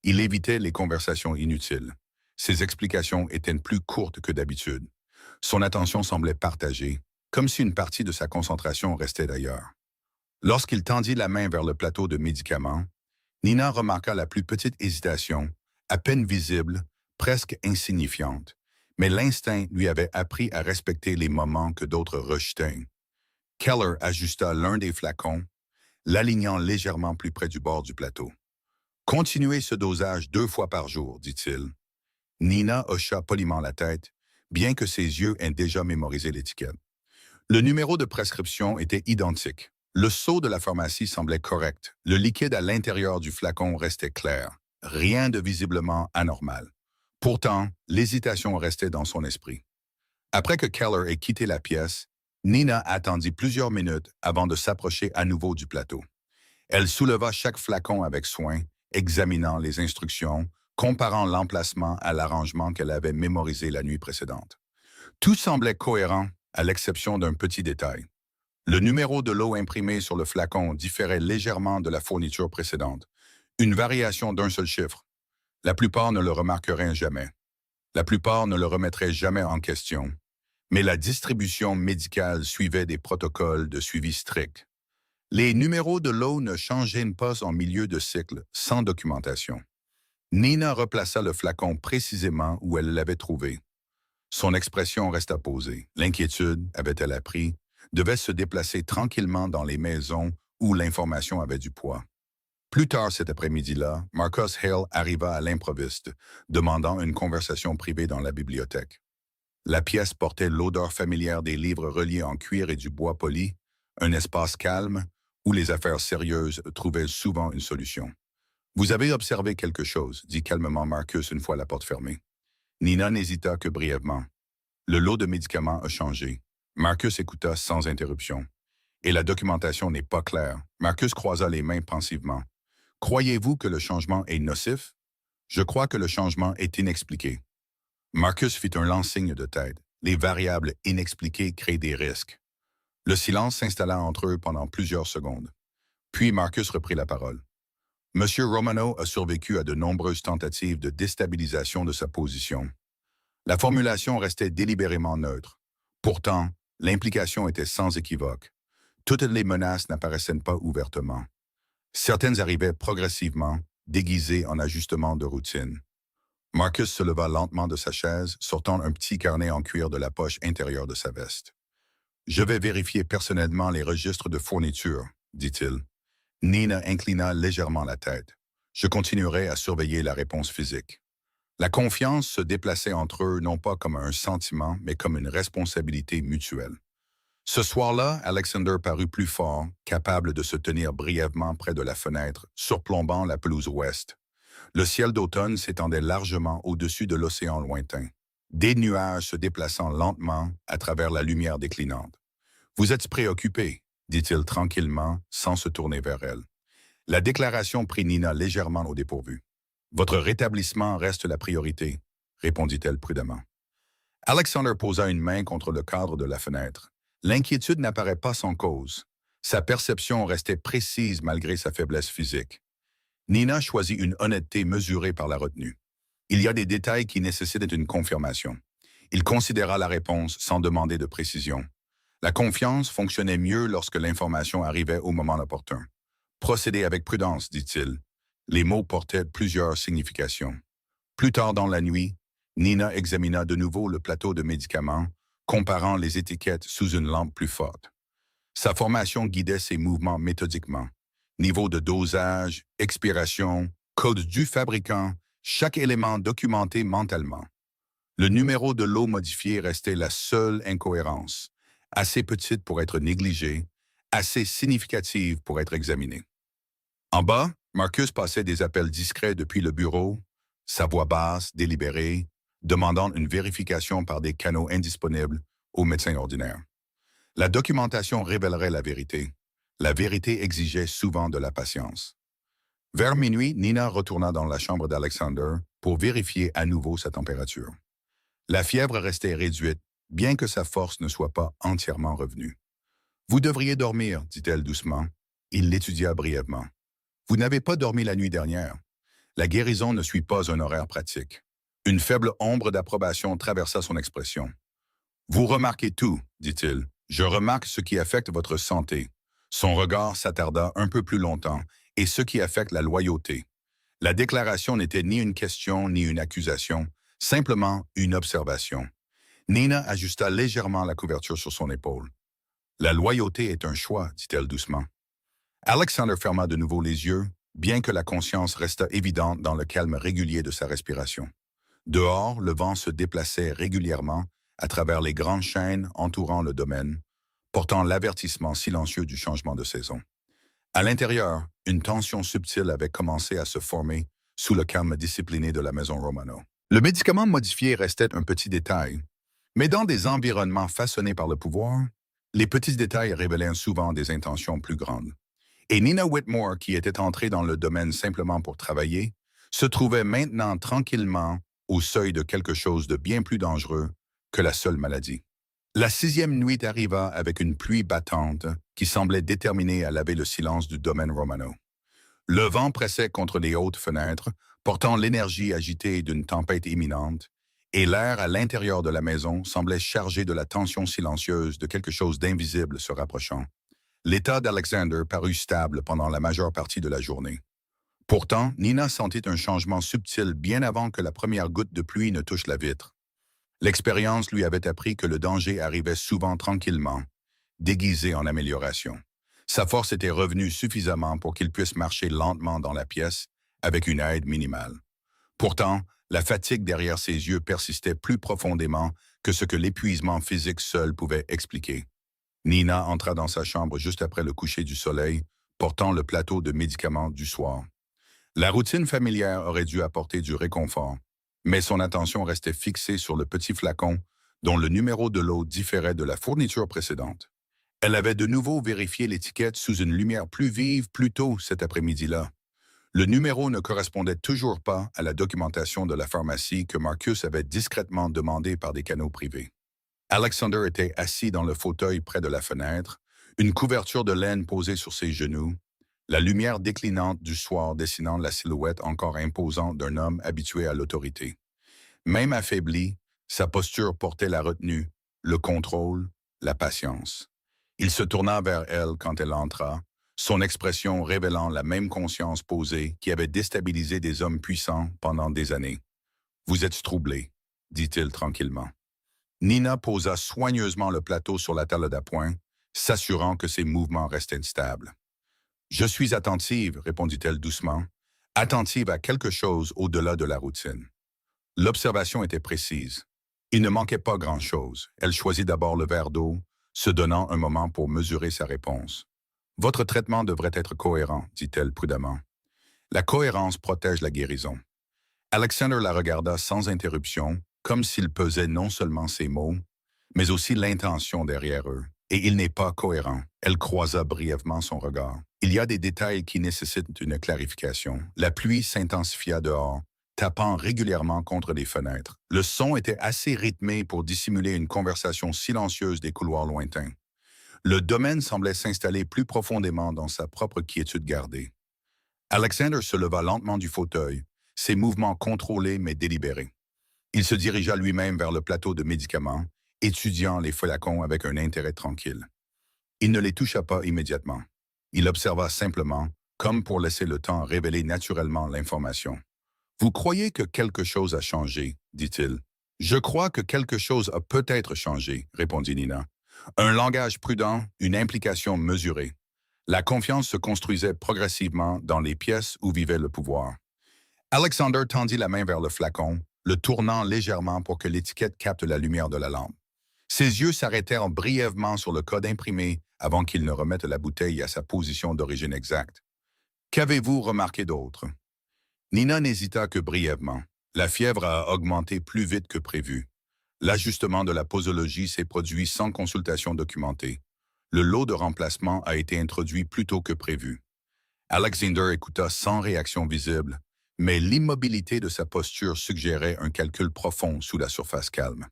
Il évitait les conversations inutiles. Ses explications étaient plus courtes que d'habitude. Son attention semblait partagée, comme si une partie de sa concentration restait d'ailleurs. Lorsqu'il tendit la main vers le plateau de médicaments, Nina remarqua la plus petite hésitation, à peine visible, presque insignifiante, mais l'instinct lui avait appris à respecter les moments que d'autres rejetaient. Keller ajusta l'un des flacons, l'alignant légèrement plus près du bord du plateau. « Continuez ce dosage 2 fois par jour, » dit-il. Nina hocha poliment la tête, bien que ses yeux aient déjà mémorisé l'étiquette. Le numéro de prescription était identique. Le sceau de la pharmacie semblait correct. Le liquide à l'intérieur du flacon restait clair. Rien de visiblement anormal. Pourtant, l'hésitation restait dans son esprit. Après que Keller ait quitté la pièce, Nina attendit plusieurs minutes avant de s'approcher à nouveau du plateau. Elle souleva chaque flacon avec soin, examinant les instructions, comparant l'emplacement à l'arrangement qu'elle avait mémorisé la nuit précédente. Tout semblait cohérent, à l'exception d'un petit détail. Le numéro de l'eau imprimé sur le flacon différait légèrement de la fourniture précédente, une variation d'un seul chiffre. La plupart ne le remarqueraient jamais. La plupart ne le remettraient jamais en question. Mais la distribution médicale suivait des protocoles de suivi stricts. Les numéros de l'eau ne changeaient pas en milieu de cycle, sans documentation. Nina replaça le flacon précisément où elle l'avait trouvé. Son expression resta posée. L'inquiétude, avait-elle appris, devait se déplacer tranquillement dans les maisons où l'information avait du poids. Plus tard cet après-midi-là, Marcus Hale arriva à l'improviste, demandant une conversation privée dans la bibliothèque. La pièce portait l'odeur familière des livres reliés en cuir et du bois poli, un espace calme où les affaires sérieuses trouvaient souvent une solution. « Vous avez observé quelque chose », dit calmement Marcus une fois la porte fermée. Nina n'hésita que brièvement. Le lot de médicaments a changé. Marcus écouta sans interruption. Et la documentation n'est pas claire. Marcus croisa les mains pensivement. Croyez-vous que le changement est nocif? Je crois que le changement est inexpliqué. Marcus fit un lent signe de tête. Les variables inexpliquées créent des risques. Le silence s'installa entre eux pendant plusieurs secondes. Puis Marcus reprit la parole. Monsieur Romano a survécu à de nombreuses tentatives de déstabilisation de sa position. La formulation restait délibérément neutre. Pourtant, l'implication était sans équivoque. Toutes les menaces n'apparaissaient pas ouvertement. Certaines arrivaient progressivement, déguisées en ajustements de routine. Marcus se leva lentement de sa chaise, sortant un petit carnet en cuir de la poche intérieure de sa veste. « Je vais vérifier personnellement les registres de fourniture, » dit-il. Nina inclina légèrement la tête. « Je continuerai à surveiller la réponse physique. » La confiance se déplaçait entre eux non pas comme un sentiment, mais comme une responsabilité mutuelle. Ce soir-là, Alexander parut plus fort, capable de se tenir brièvement près de la fenêtre, surplombant la pelouse ouest. Le ciel d'automne s'étendait largement au-dessus de l'océan lointain, des nuages se déplaçant lentement à travers la lumière déclinante. « Vous êtes préoccupé, » dit-il tranquillement, sans se tourner vers elle. La déclaration prit Nina légèrement au dépourvu. « Votre rétablissement reste la priorité, » répondit-elle prudemment. Alexander posa une main contre le cadre de la fenêtre. L'inquiétude n'apparaît pas sans cause. Sa perception restait précise malgré sa faiblesse physique. Nina choisit une honnêteté mesurée par la retenue. Il y a des détails qui nécessitent une confirmation. Il considéra la réponse sans demander de précision. La confiance fonctionnait mieux lorsque l'information arrivait au moment opportun. « Procédez avec prudence, dit-il. » Les mots portaient plusieurs significations. Plus tard dans la nuit, Nina examina de nouveau le plateau de médicaments, comparant les étiquettes sous une lampe plus forte. Sa formation guidait ses mouvements méthodiquement. Niveau de dosage, expiration, code du fabricant, chaque élément documenté mentalement. Le numéro de l'eau modifié restait la seule incohérence, assez petite pour être négligée, assez significative pour être examinée. En bas, Marcus passait des appels discrets depuis le bureau, sa voix basse, délibérée, demandant une vérification par des canaux indisponibles aux médecins ordinaires. La documentation révélerait la vérité. La vérité exigeait souvent de la patience. Vers minuit, Nina retourna dans la chambre d'Alexander pour vérifier à nouveau sa température. La fièvre restait réduite, bien que sa force ne soit pas entièrement revenue. « Vous devriez dormir, » dit-elle doucement. Il l'étudia brièvement. « Vous n'avez pas dormi la nuit dernière. La guérison ne suit pas un horaire pratique. » Une faible ombre d'approbation traversa son expression. « Vous remarquez tout, » dit-il. « Je remarque ce qui affecte votre santé. » Son regard s'attarda un peu plus longtemps, et ce qui affecte la loyauté. La déclaration n'était ni une question ni une accusation, simplement une observation. Nina ajusta légèrement la couverture sur son épaule. « La loyauté est un choix, » dit-elle doucement. Alexander ferma de nouveau les yeux, bien que la conscience restât évidente dans le calme régulier de sa respiration. Dehors, le vent se déplaçait régulièrement à travers les grandes chaînes entourant le domaine, portant l'avertissement silencieux du changement de saison. À l'intérieur, une tension subtile avait commencé à se former sous le calme discipliné de la maison Romano. Le médicament modifié restait un petit détail, Mais dans des environnements façonnés par le pouvoir, les petits détails révélaient souvent des intentions plus grandes. Et Nina Whitmore, qui était entrée dans le domaine simplement pour travailler, se trouvait maintenant tranquillement au seuil de quelque chose de bien plus dangereux que la seule maladie. La 6e nuit arriva avec une pluie battante qui semblait déterminée à laver le silence du domaine Romano. Le vent pressait contre les hautes fenêtres, portant l'énergie agitée d'une tempête imminente, et l'air à l'intérieur de la maison semblait chargé de la tension silencieuse de quelque chose d'invisible se rapprochant. L'état d'Alexander parut stable pendant la majeure partie de la journée. Pourtant, Nina sentit un changement subtil bien avant que la première goutte de pluie ne touche la vitre. L'expérience lui avait appris que le danger arrivait souvent tranquillement, déguisé en amélioration. Sa force était revenue suffisamment pour qu'il puisse marcher lentement dans la pièce, avec une aide minimale. Pourtant, la fatigue derrière ses yeux persistait plus profondément que ce que l'épuisement physique seul pouvait expliquer. Nina entra dans sa chambre juste après le coucher du soleil, portant le plateau de médicaments du soir. La routine familière aurait dû apporter du réconfort, mais son attention restait fixée sur le petit flacon dont le numéro de lot différait de la fourniture précédente. Elle avait de nouveau vérifié l'étiquette sous une lumière plus vive plus tôt cet après-midi-là. Le numéro ne correspondait toujours pas à la documentation de la pharmacie que Marcus avait discrètement demandée par des canaux privés. Alexander était assis dans le fauteuil près de la fenêtre, une couverture de laine posée sur ses genoux, la lumière déclinante du soir dessinant la silhouette encore imposante d'un homme habitué à l'autorité. Même affaibli, sa posture portait la retenue, le contrôle, la patience. Il se tourna vers elle quand elle entra, son expression révélant la même conscience posée qui avait déstabilisé des hommes puissants pendant des années. « Vous êtes troublé, dit-il tranquillement. Nina posa soigneusement le plateau sur la table d'appoint, s'assurant que ses mouvements restaient stables. « Je suis attentive, répondit-elle doucement, attentive à quelque chose au-delà de la routine. » L'observation était précise. Il ne manquait pas grand-chose. Elle choisit d'abord le verre d'eau, se donnant un moment pour mesurer sa réponse. « Votre traitement devrait être cohérent, dit-elle prudemment. La cohérence protège la guérison. » Alexander la regarda sans interruption, comme s'il pesait non seulement ses mots, mais aussi l'intention derrière eux. « Et il n'est pas cohérent. » Elle croisa brièvement son regard. « Il y a des détails qui nécessitent une clarification. » La pluie s'intensifia dehors, tapant régulièrement contre les fenêtres. Le son était assez rythmé pour dissimuler une conversation silencieuse des couloirs lointains. Le domaine semblait s'installer plus profondément dans sa propre quiétude gardée. Alexander se leva lentement du fauteuil, ses mouvements contrôlés mais délibérés. Il se dirigea lui-même vers le plateau de médicaments, étudiant les flacons avec un intérêt tranquille. Il ne les toucha pas immédiatement. Il observa simplement, comme pour laisser le temps révéler naturellement l'information. « Vous croyez que quelque chose a changé, dit-il. « Je crois que quelque chose a peut-être changé, répondit Nina. Un langage prudent, une implication mesurée. La confiance se construisait progressivement dans les pièces où vivait le pouvoir. » Alexander tendit la main vers le flacon, le tournant légèrement pour que l'étiquette capte la lumière de la lampe. Ses yeux s'arrêtèrent brièvement sur le code imprimé avant qu'il ne remette la bouteille à sa position d'origine exacte. « Qu'avez-vous remarqué d'autre? » Nina n'hésita que brièvement. La fièvre a augmenté plus vite que prévu. L'ajustement de la posologie s'est produit sans consultation documentée. Le lot de remplacement a été introduit plus tôt que prévu. Alexander écouta sans réaction visible, mais l'immobilité de sa posture suggérait un calcul profond sous la surface calme.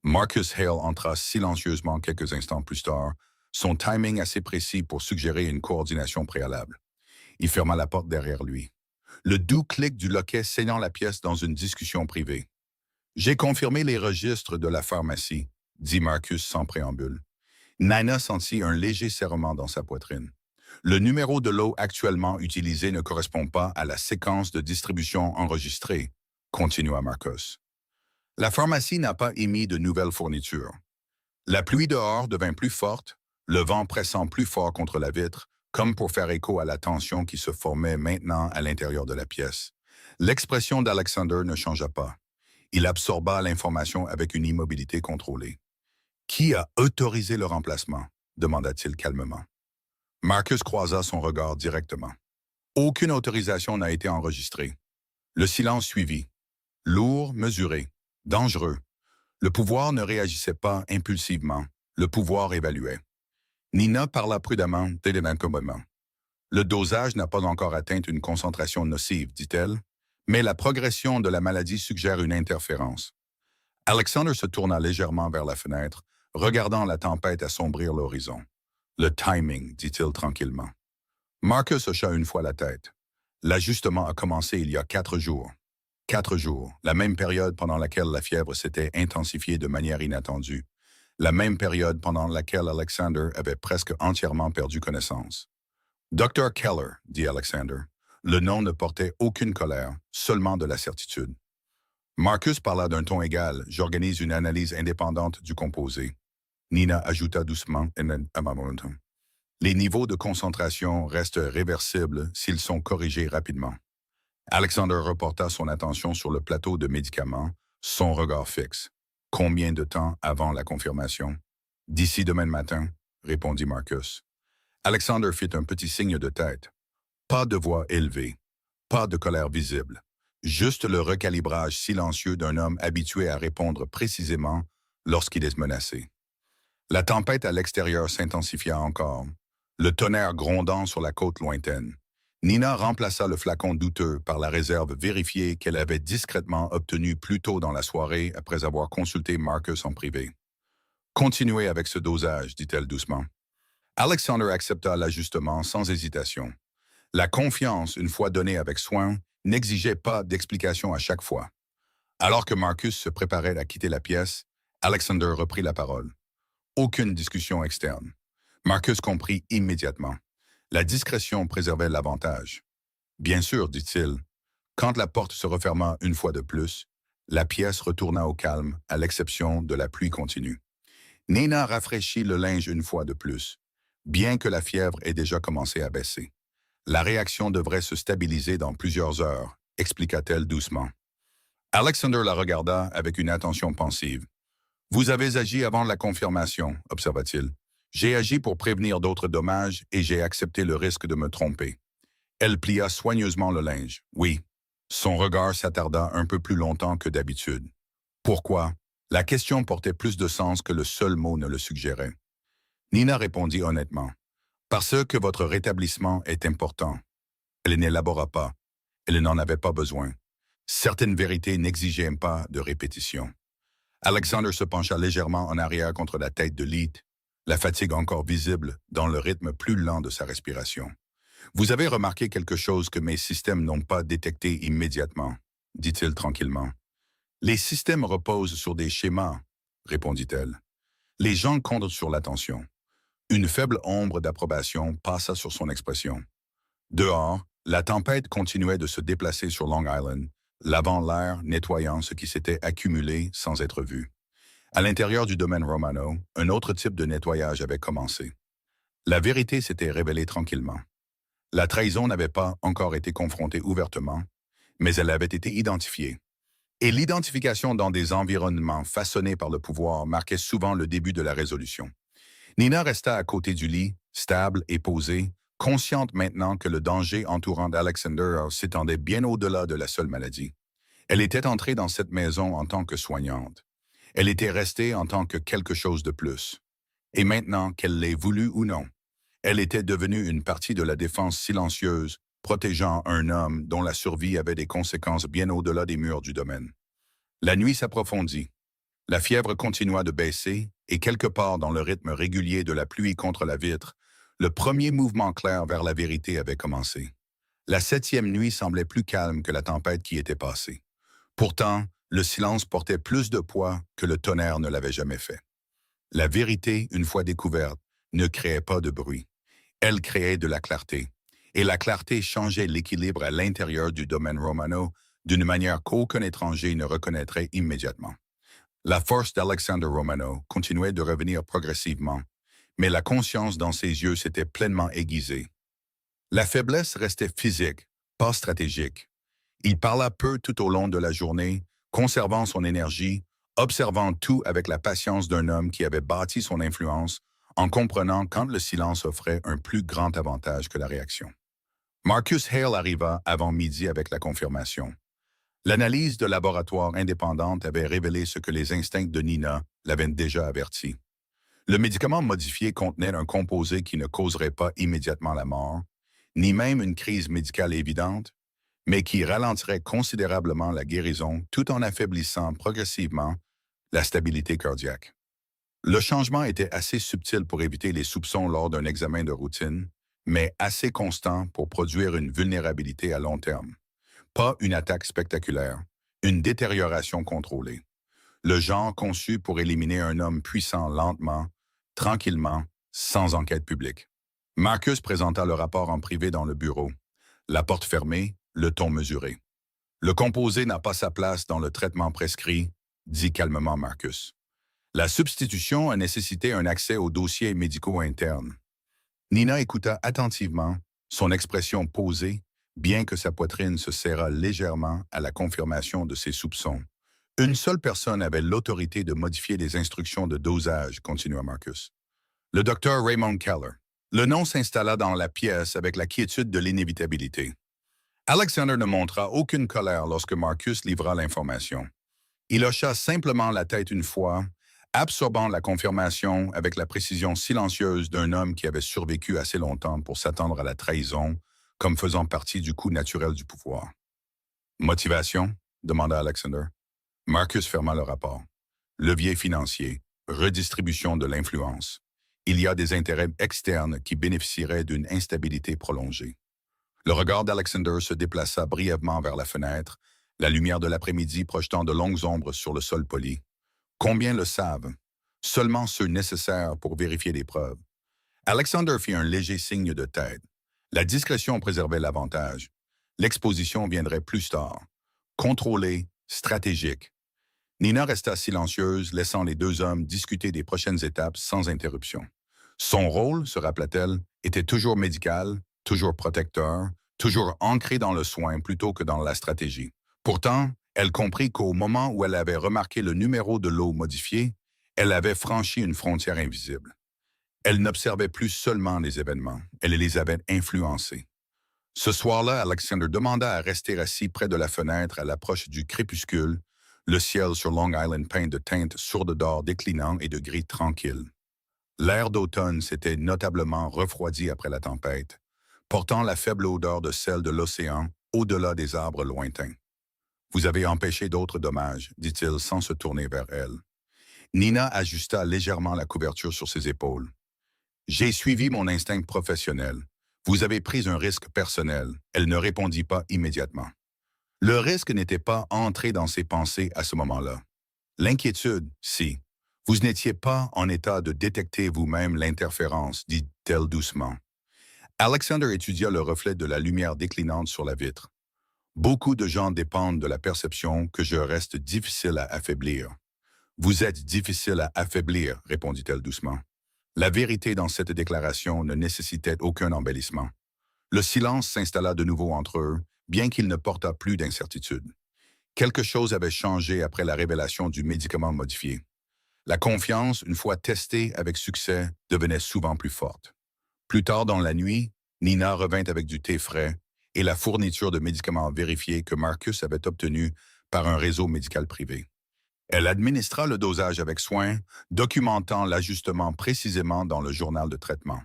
Marcus Hale entra silencieusement quelques instants plus tard, son timing assez précis pour suggérer une coordination préalable. Il ferma la porte derrière lui. Le doux clic du loquet saignant la pièce dans une discussion privée. « J'ai confirmé les registres de la pharmacie, » dit Marcus sans préambule. Nina sentit un léger serrement dans sa poitrine. « Le numéro de lot actuellement utilisé ne correspond pas à la séquence de distribution enregistrée, » continua Marcus. La pharmacie n'a pas émis de nouvelles fournitures. La pluie dehors devint plus forte, le vent pressant plus fort contre la vitre, comme pour faire écho à la tension qui se formait maintenant à l'intérieur de la pièce. L'expression d'Alexander ne changea pas. Il absorba l'information avec une immobilité contrôlée. « Qui a autorisé le remplacement? » demanda-t-il calmement. Marcus croisa son regard directement. Aucune autorisation n'a été enregistrée. Le silence suivit. Lourd, mesuré, dangereux. Le pouvoir ne réagissait pas impulsivement, le pouvoir évaluait. Nina parla prudemment dès l'incommodement. Le dosage n'a pas encore atteint une concentration nocive, dit-elle, mais la progression de la maladie suggère une interférence. Alexander se tourna légèrement vers la fenêtre, regardant la tempête assombrir l'horizon. Le timing, dit-il tranquillement. Marcus hocha une fois la tête. L'ajustement a commencé il y a 4 jours. 4 jours, la même période pendant laquelle la fièvre s'était intensifiée de manière inattendue. La même période pendant laquelle Alexander avait presque entièrement perdu connaissance. Dr. Keller, dit Alexander. Le nom ne portait aucune colère, seulement de la certitude. Marcus parla d'un ton égal. J'organise une analyse indépendante du composé. Nina ajouta doucement. Les niveaux de concentration restent réversibles s'ils sont corrigés rapidement. Alexander reporta son attention sur le plateau de médicaments, son regard fixe. Combien de temps avant la confirmation? D'ici demain matin, répondit Marcus. Alexander fit un petit signe de tête. Pas de voix élevée, pas de colère visible, juste le recalibrage silencieux d'un homme habitué à répondre précisément lorsqu'il est menacé. La tempête à l'extérieur s'intensifia encore, le tonnerre grondant sur la côte lointaine. Nina remplaça le flacon douteux par la réserve vérifiée qu'elle avait discrètement obtenue plus tôt dans la soirée après avoir consulté Marcus en privé. « Continuez avec ce dosage, dit-elle doucement. Alexander accepta l'ajustement sans hésitation. La confiance, une fois donnée avec soin, n'exigeait pas d'explication à chaque fois. Alors que Marcus se préparait à quitter la pièce, Alexander reprit la parole. Aucune discussion externe. Marcus comprit immédiatement. La discrétion préservait l'avantage. Bien sûr, dit-il. Quand la porte se referma une fois de plus, la pièce retourna au calme, à l'exception de la pluie continue. Nina rafraîchit le linge une fois de plus, bien que la fièvre ait déjà commencé à baisser. La réaction devrait se stabiliser dans plusieurs heures, expliqua-t-elle doucement. Alexander la regarda avec une attention pensive. « Vous avez agi avant la confirmation, observa-t-il. J'ai agi pour prévenir d'autres dommages et j'ai accepté le risque de me tromper. » Elle plia soigneusement le linge. Oui. Son regard s'attarda un peu plus longtemps que d'habitude. Pourquoi? La question portait plus de sens que le seul mot ne le suggérait. Nina répondit honnêtement. Parce que votre rétablissement est important. Elle n'élabora pas. Elle n'en avait pas besoin. Certaines vérités n'exigeaient pas de répétition. Alexander se pencha légèrement en arrière contre la tête de Leith, la fatigue encore visible dans le rythme plus lent de sa respiration. « Vous avez remarqué quelque chose que mes systèmes n'ont pas détecté immédiatement, dit-il tranquillement. Les systèmes reposent sur des schémas, répondit-elle. Les gens comptent sur l'attention. Une faible ombre d'approbation passa sur son expression. Dehors, la tempête continuait de se déplacer sur Long Island, lavant l'air, nettoyant ce qui s'était accumulé sans être vu. À l'intérieur du domaine Romano, un autre type de nettoyage avait commencé. La vérité s'était révélée tranquillement. La trahison n'avait pas encore été confrontée ouvertement, mais elle avait été identifiée. Et l'identification dans des environnements façonnés par le pouvoir marquait souvent le début de la résolution. Nina resta à côté du lit, stable et posée, consciente maintenant que le danger entourant Alexander s'étendait bien au-delà de la seule maladie. Elle était entrée dans cette maison en tant que soignante. Elle était restée en tant que quelque chose de plus. Et maintenant, qu'elle l'ait voulu ou non, elle était devenue une partie de la défense silencieuse, protégeant un homme dont la survie avait des conséquences bien au-delà des murs du domaine. La nuit s'approfondit. La fièvre continua de baisser, et quelque part dans le rythme régulier de la pluie contre la vitre, le premier mouvement clair vers la vérité avait commencé. La 7e nuit semblait plus calme que la tempête qui était passée. Pourtant, le silence portait plus de poids que le tonnerre ne l'avait jamais fait. La vérité, une fois découverte, ne créait pas de bruit. Elle créait de la clarté. Et la clarté changeait l'équilibre à l'intérieur du domaine Romano d'une manière qu'aucun étranger ne reconnaîtrait immédiatement. La force d'Alexander Romano continuait de revenir progressivement, mais la conscience dans ses yeux s'était pleinement aiguisée. La faiblesse restait physique, pas stratégique. Il parla peu tout au long de la journée, conservant son énergie, observant tout avec la patience d'un homme qui avait bâti son influence, en comprenant quand le silence offrait un plus grand avantage que la réaction. Marcus Hale arriva avant midi avec la confirmation. L'analyse de laboratoire indépendante avait révélé ce que les instincts de Nina l'avaient déjà averti. Le médicament modifié contenait un composé qui ne causerait pas immédiatement la mort, ni même une crise médicale évidente, mais qui ralentirait considérablement la guérison tout en affaiblissant progressivement la stabilité cardiaque. Le changement était assez subtil pour éviter les soupçons lors d'un examen de routine, mais assez constant pour produire une vulnérabilité à long terme. Pas une attaque spectaculaire, une détérioration contrôlée. Le genre conçu pour éliminer un homme puissant lentement, tranquillement, sans enquête publique. Marcus présenta le rapport en privé dans le bureau. La porte fermée, le ton mesuré. Le composé n'a pas sa place dans le traitement prescrit, dit calmement Marcus. La substitution a nécessité un accès aux dossiers médicaux internes. Nina écouta attentivement, son expression posée, bien que sa poitrine se serra légèrement à la confirmation de ses soupçons. Une seule personne avait l'autorité de modifier les instructions de dosage, continua Marcus. Le docteur Raymond Keller. Le nom s'installa dans la pièce avec la quiétude de l'inévitabilité. Alexander ne montra aucune colère lorsque Marcus livra l'information. Il hocha simplement la tête une fois, absorbant la confirmation avec la précision silencieuse d'un homme qui avait survécu assez longtemps pour s'attendre à la trahison comme faisant partie du coût naturel du pouvoir. Motivation? Demanda Alexander. Marcus ferma le rapport. Levier financier, redistribution de l'influence. Il y a des intérêts externes qui bénéficieraient d'une instabilité prolongée. Le regard d'Alexander se déplaça brièvement vers la fenêtre, la lumière de l'après-midi projetant de longues ombres sur le sol poli. Combien le savent? Seulement ceux nécessaires pour vérifier les preuves. Alexander fit un léger signe de tête. La discrétion préservait l'avantage. L'exposition viendrait plus tard. Contrôlée, stratégique. Nina resta silencieuse, laissant les deux hommes discuter des prochaines étapes sans interruption. Son rôle, se rappela-t-elle, était toujours médical, toujours protecteur, toujours ancré dans le soin plutôt que dans la stratégie. Pourtant, elle comprit qu'au moment où elle avait remarqué le numéro de l'eau modifié, elle avait franchi une frontière invisible. Elle n'observait plus seulement les événements, elle les avait influencés. Ce soir-là, Alexander demanda à rester assis près de la fenêtre à l'approche du crépuscule, le ciel sur Long Island peint de teintes sourdes d'or déclinant et de gris tranquille. L'air d'automne s'était notablement refroidi après la tempête, portant la faible odeur de sel de l'océan au-delà des arbres lointains. « Vous avez empêché d'autres dommages, dit-il sans se tourner vers elle. Nina ajusta légèrement la couverture sur ses épaules. « J'ai suivi mon instinct professionnel. Vous avez pris un risque personnel. » Elle ne répondit pas immédiatement. Le risque n'était pas entré dans ses pensées à ce moment-là. L'inquiétude, si. Vous n'étiez pas en état de détecter vous-même l'interférence, dit-elle doucement. Alexander étudia le reflet de la lumière déclinante sur la vitre. Beaucoup de gens dépendent de la perception que je reste difficile à affaiblir. Vous êtes difficile à affaiblir, répondit-elle doucement. La vérité dans cette déclaration ne nécessitait aucun embellissement. Le silence s'installa de nouveau entre eux, bien qu'il ne portât plus d'incertitude. Quelque chose avait changé après la révélation du médicament modifié. La confiance, une fois testée avec succès, devenait souvent plus forte. Plus tard dans la nuit, Nina revint avec du thé frais et la fourniture de médicaments vérifiés que Marcus avait obtenus par un réseau médical privé. Elle administra le dosage avec soin, documentant l'ajustement précisément dans le journal de traitement.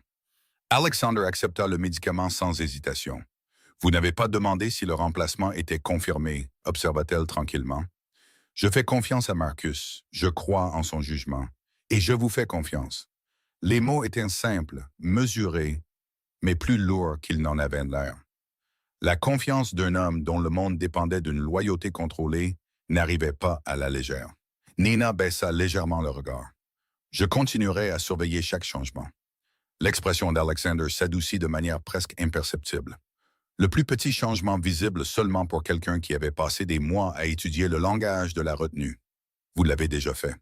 Alexander accepta le médicament sans hésitation. « Vous n'avez pas demandé si le remplacement était confirmé, observa-t-elle tranquillement. Je fais confiance à Marcus, je crois en son jugement, et je vous fais confiance. Les mots étaient simples, mesurés, mais plus lourds qu'ils n'en avaient l'air. La confiance d'un homme dont le monde dépendait d'une loyauté contrôlée n'arrivait pas à la légère. Nina baissa légèrement le regard. « Je continuerai à surveiller chaque changement. » L'expression d'Alexander s'adoucit de manière presque imperceptible. Le plus petit changement visible seulement pour quelqu'un qui avait passé des mois à étudier le langage de la retenue. Vous l'avez déjà fait.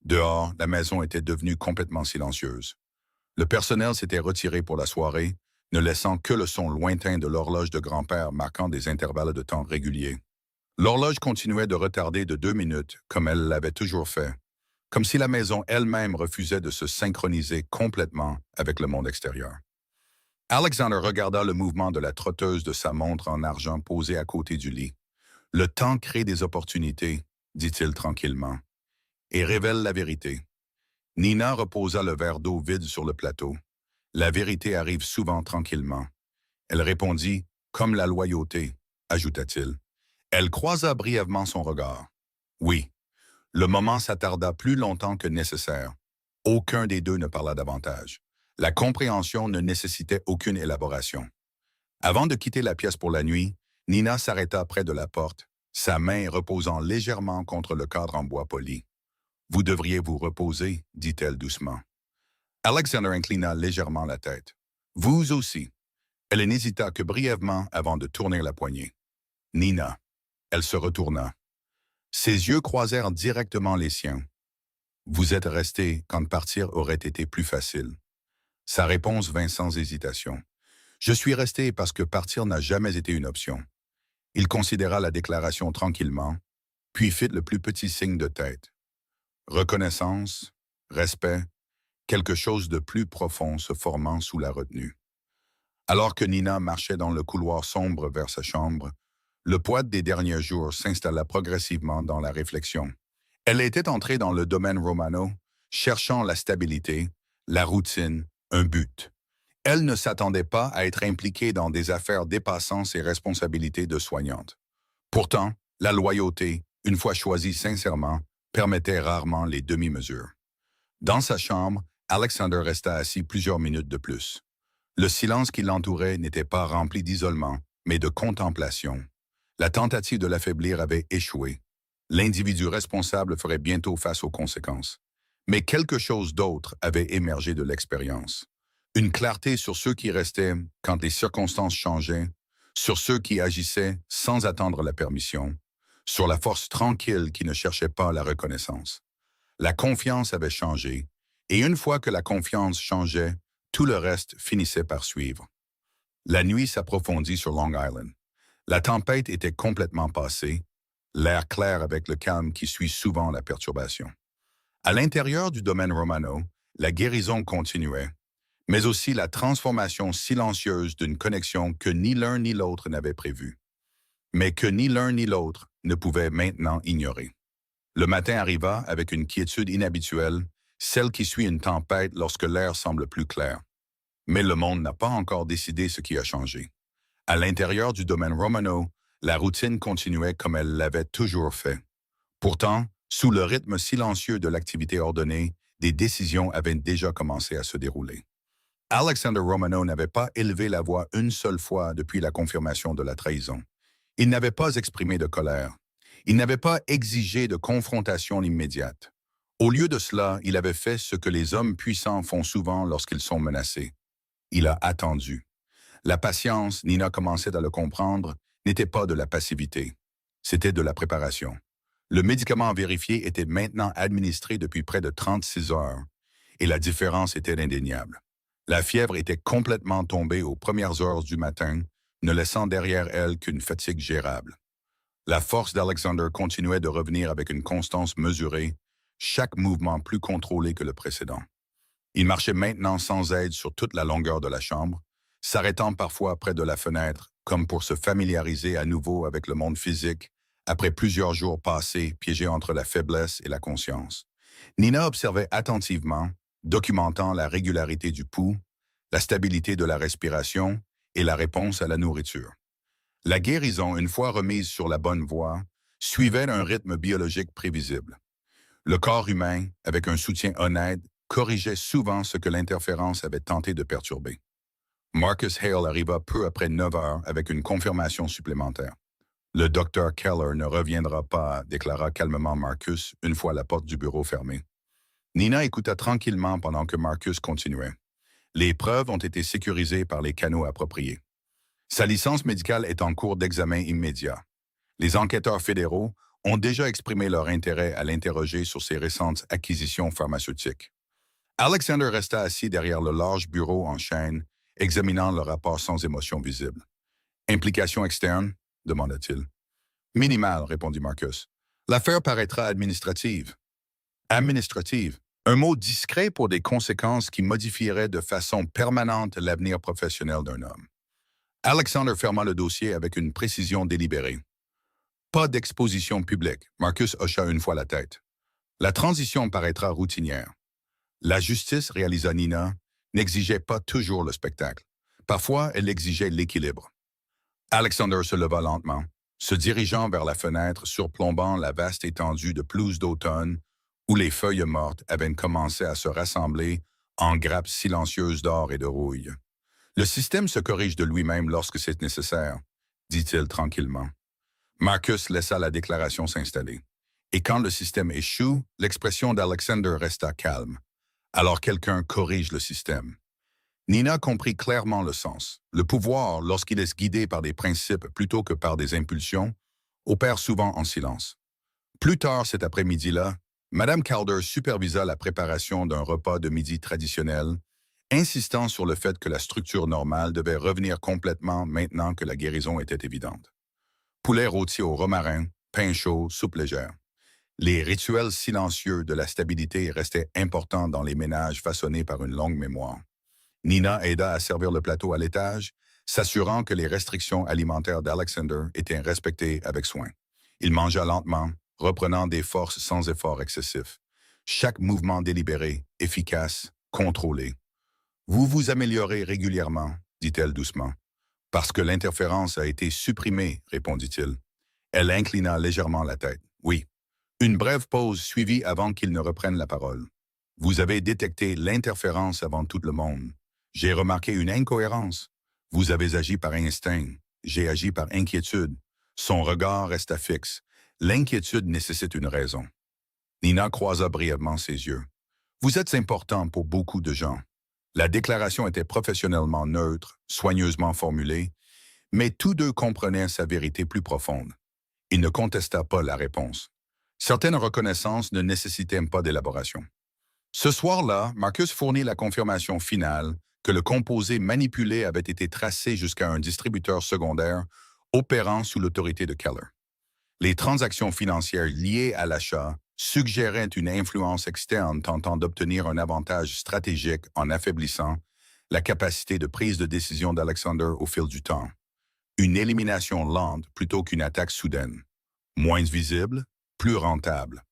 Dehors, la maison était devenue complètement silencieuse. Le personnel s'était retiré pour la soirée, ne laissant que le son lointain de l'horloge de grand-père marquant des intervalles de temps réguliers. L'horloge continuait de retarder de 2 minutes, comme elle l'avait toujours fait, comme si la maison elle-même refusait de se synchroniser complètement avec le monde extérieur. Alexander regarda le mouvement de la trotteuse de sa montre en argent posée à côté du lit. Le temps crée des opportunités, dit-il tranquillement, et révèle la vérité. Nina reposa le verre d'eau vide sur le plateau. La vérité arrive souvent tranquillement. Elle répondit, comme la loyauté, ajouta-t-il. Elle croisa brièvement son regard. Oui, le moment s'attarda plus longtemps que nécessaire. Aucun des deux ne parla davantage. La compréhension ne nécessitait aucune élaboration. Avant de quitter la pièce pour la nuit, Nina s'arrêta près de la porte, sa main reposant légèrement contre le cadre en bois poli. « Vous devriez vous reposer, dit-elle doucement. Alexander inclina légèrement la tête. « Vous aussi. » Elle n'hésita que brièvement avant de tourner la poignée. « Nina. » Elle se retourna. Ses yeux croisèrent directement les siens. « Vous êtes resté quand partir aurait été plus facile. » Sa réponse vint sans hésitation. « Je suis resté parce que partir n'a jamais été une option. » Il considéra la déclaration tranquillement, puis fit le plus petit signe de tête. Reconnaissance, respect, quelque chose de plus profond se formant sous la retenue. Alors que Nina marchait dans le couloir sombre vers sa chambre, le poids des derniers jours s'installa progressivement dans la réflexion. Elle était entrée dans le domaine Romano, cherchant la stabilité, la routine, un but. Elle ne s'attendait pas à être impliquée dans des affaires dépassant ses responsabilités de soignante. Pourtant, la loyauté, une fois choisie sincèrement, permettait rarement les demi-mesures. Dans sa chambre, Alexander resta assis plusieurs minutes de plus. Le silence qui l'entourait n'était pas rempli d'isolement, mais de contemplation. La tentative de l'affaiblir avait échoué. L'individu responsable ferait bientôt face aux conséquences. Mais quelque chose d'autre avait émergé de l'expérience. Une clarté sur ceux qui restaient quand les circonstances changeaient, sur ceux qui agissaient sans attendre la permission, sur la force tranquille qui ne cherchait pas la reconnaissance. La confiance avait changé, et une fois que la confiance changeait, tout le reste finissait par suivre. La nuit s'approfondit sur Long Island. La tempête était complètement passée, l'air clair avec le calme qui suit souvent la perturbation. À l'intérieur du domaine Romano, la guérison continuait, mais aussi la transformation silencieuse d'une connexion que ni l'un ni l'autre n'avait prévue, mais que ni l'un ni l'autre ne pouvait maintenant ignorer. Le matin arriva avec une quiétude inhabituelle, celle qui suit une tempête lorsque l'air semble plus clair. Mais le monde n'a pas encore décidé ce qui a changé. À l'intérieur du domaine Romano, la routine continuait comme elle l'avait toujours fait. Pourtant, sous le rythme silencieux de l'activité ordonnée, des décisions avaient déjà commencé à se dérouler. Alexander Romano n'avait pas élevé la voix une seule fois depuis la confirmation de la trahison. Il n'avait pas exprimé de colère. Il n'avait pas exigé de confrontation immédiate. Au lieu de cela, il avait fait ce que les hommes puissants font souvent lorsqu'ils sont menacés. Il a attendu. La patience, Nina commençait à le comprendre, n'était pas de la passivité. C'était de la préparation. Le médicament vérifié était maintenant administré depuis près de 36 heures, et la différence était indéniable. La fièvre était complètement tombée aux premières heures du matin, ne laissant derrière elle qu'une fatigue gérable. La force d'Alexander continuait de revenir avec une constance mesurée, chaque mouvement plus contrôlé que le précédent. Il marchait maintenant sans aide sur toute la longueur de la chambre, s'arrêtant parfois près de la fenêtre, comme pour se familiariser à nouveau avec le monde physique, après plusieurs jours passés piégés entre la faiblesse et la conscience. Nina observait attentivement, documentant la régularité du pouls, la stabilité de la respiration et la réponse à la nourriture. La guérison, une fois remise sur la bonne voie, suivait un rythme biologique prévisible. Le corps humain, avec un soutien honnête, corrigeait souvent ce que l'interférence avait tenté de perturber. Marcus Hale arriva peu après 9 heures avec une confirmation supplémentaire. Le docteur Keller ne reviendra pas, déclara calmement Marcus une fois la porte du bureau fermée. Nina écouta tranquillement pendant que Marcus continuait. Les preuves ont été sécurisées par les canaux appropriés. Sa licence médicale est en cours d'examen immédiat. Les enquêteurs fédéraux ont déjà exprimé leur intérêt à l'interroger sur ses récentes acquisitions pharmaceutiques. Alexander resta assis derrière le large bureau en chêne, examinant le rapport sans émotion visible. « Implication externe ?» demanda-t-il. « Minimale » répondit Marcus. « L'affaire paraîtra administrative. » Administrative, un mot discret pour des conséquences qui modifieraient de façon permanente l'avenir professionnel d'un homme. Alexander ferma le dossier avec une précision délibérée. « Pas d'exposition publique. Marcus hocha une fois la tête. La transition paraîtra routinière. La justice, réalisa Nina, n'exigeait pas toujours le spectacle. Parfois, elle exigeait l'équilibre. Alexander se leva lentement, se dirigeant vers la fenêtre surplombant la vaste étendue de pelouse d'automne où les feuilles mortes avaient commencé à se rassembler en grappes silencieuses d'or et de rouille. Le système se corrige de lui-même lorsque c'est nécessaire, dit-il tranquillement. Marcus laissa la déclaration s'installer. Et quand le système échoue, l'expression d'Alexander resta calme. Alors quelqu'un corrige le système. Nina comprit clairement le sens. Le pouvoir, lorsqu'il est guidé par des principes plutôt que par des impulsions, opère souvent en silence. Plus tard cet après-midi-là, Madame Calder supervisa la préparation d'un repas de midi traditionnel, insistant sur le fait que la structure normale devait revenir complètement maintenant que la guérison était évidente. Poulet rôti au romarin, pain chaud, soupe légère. Les rituels silencieux de la stabilité restaient importants dans les ménages façonnés par une longue mémoire. Nina aida à servir le plateau à l'étage, s'assurant que les restrictions alimentaires d'Alexander étaient respectées avec soin. Il mangea lentement, reprenant des forces sans effort excessif. Chaque mouvement délibéré, efficace, contrôlé. « Vous vous améliorez régulièrement, » dit-elle doucement. « Parce que l'interférence a été supprimée, » répondit-il. Elle inclina légèrement la tête. « Oui. » Une brève pause suivit avant qu'il ne reprenne la parole. « Vous avez détecté l'interférence avant tout le monde. J'ai remarqué une incohérence. Vous avez agi par instinct. J'ai agi par inquiétude. » Son regard resta fixe. L'inquiétude nécessite une raison. Nina croisa brièvement ses yeux. « Vous êtes important pour beaucoup de gens. » La déclaration était professionnellement neutre, soigneusement formulée, mais tous deux comprenaient sa vérité plus profonde. Il ne contesta pas la réponse. Certaines reconnaissances ne nécessitaient pas d'élaboration. Ce soir-là, Marcus fournit la confirmation finale que le composé manipulé avait été tracé jusqu'à un distributeur secondaire opérant sous l'autorité de Keller. Les transactions financières liées à l'achat suggéraient une influence externe tentant d'obtenir un avantage stratégique en affaiblissant la capacité de prise de décision d'Alexander au fil du temps. Une élimination lente plutôt qu'une attaque soudaine. Moins visible, plus rentable.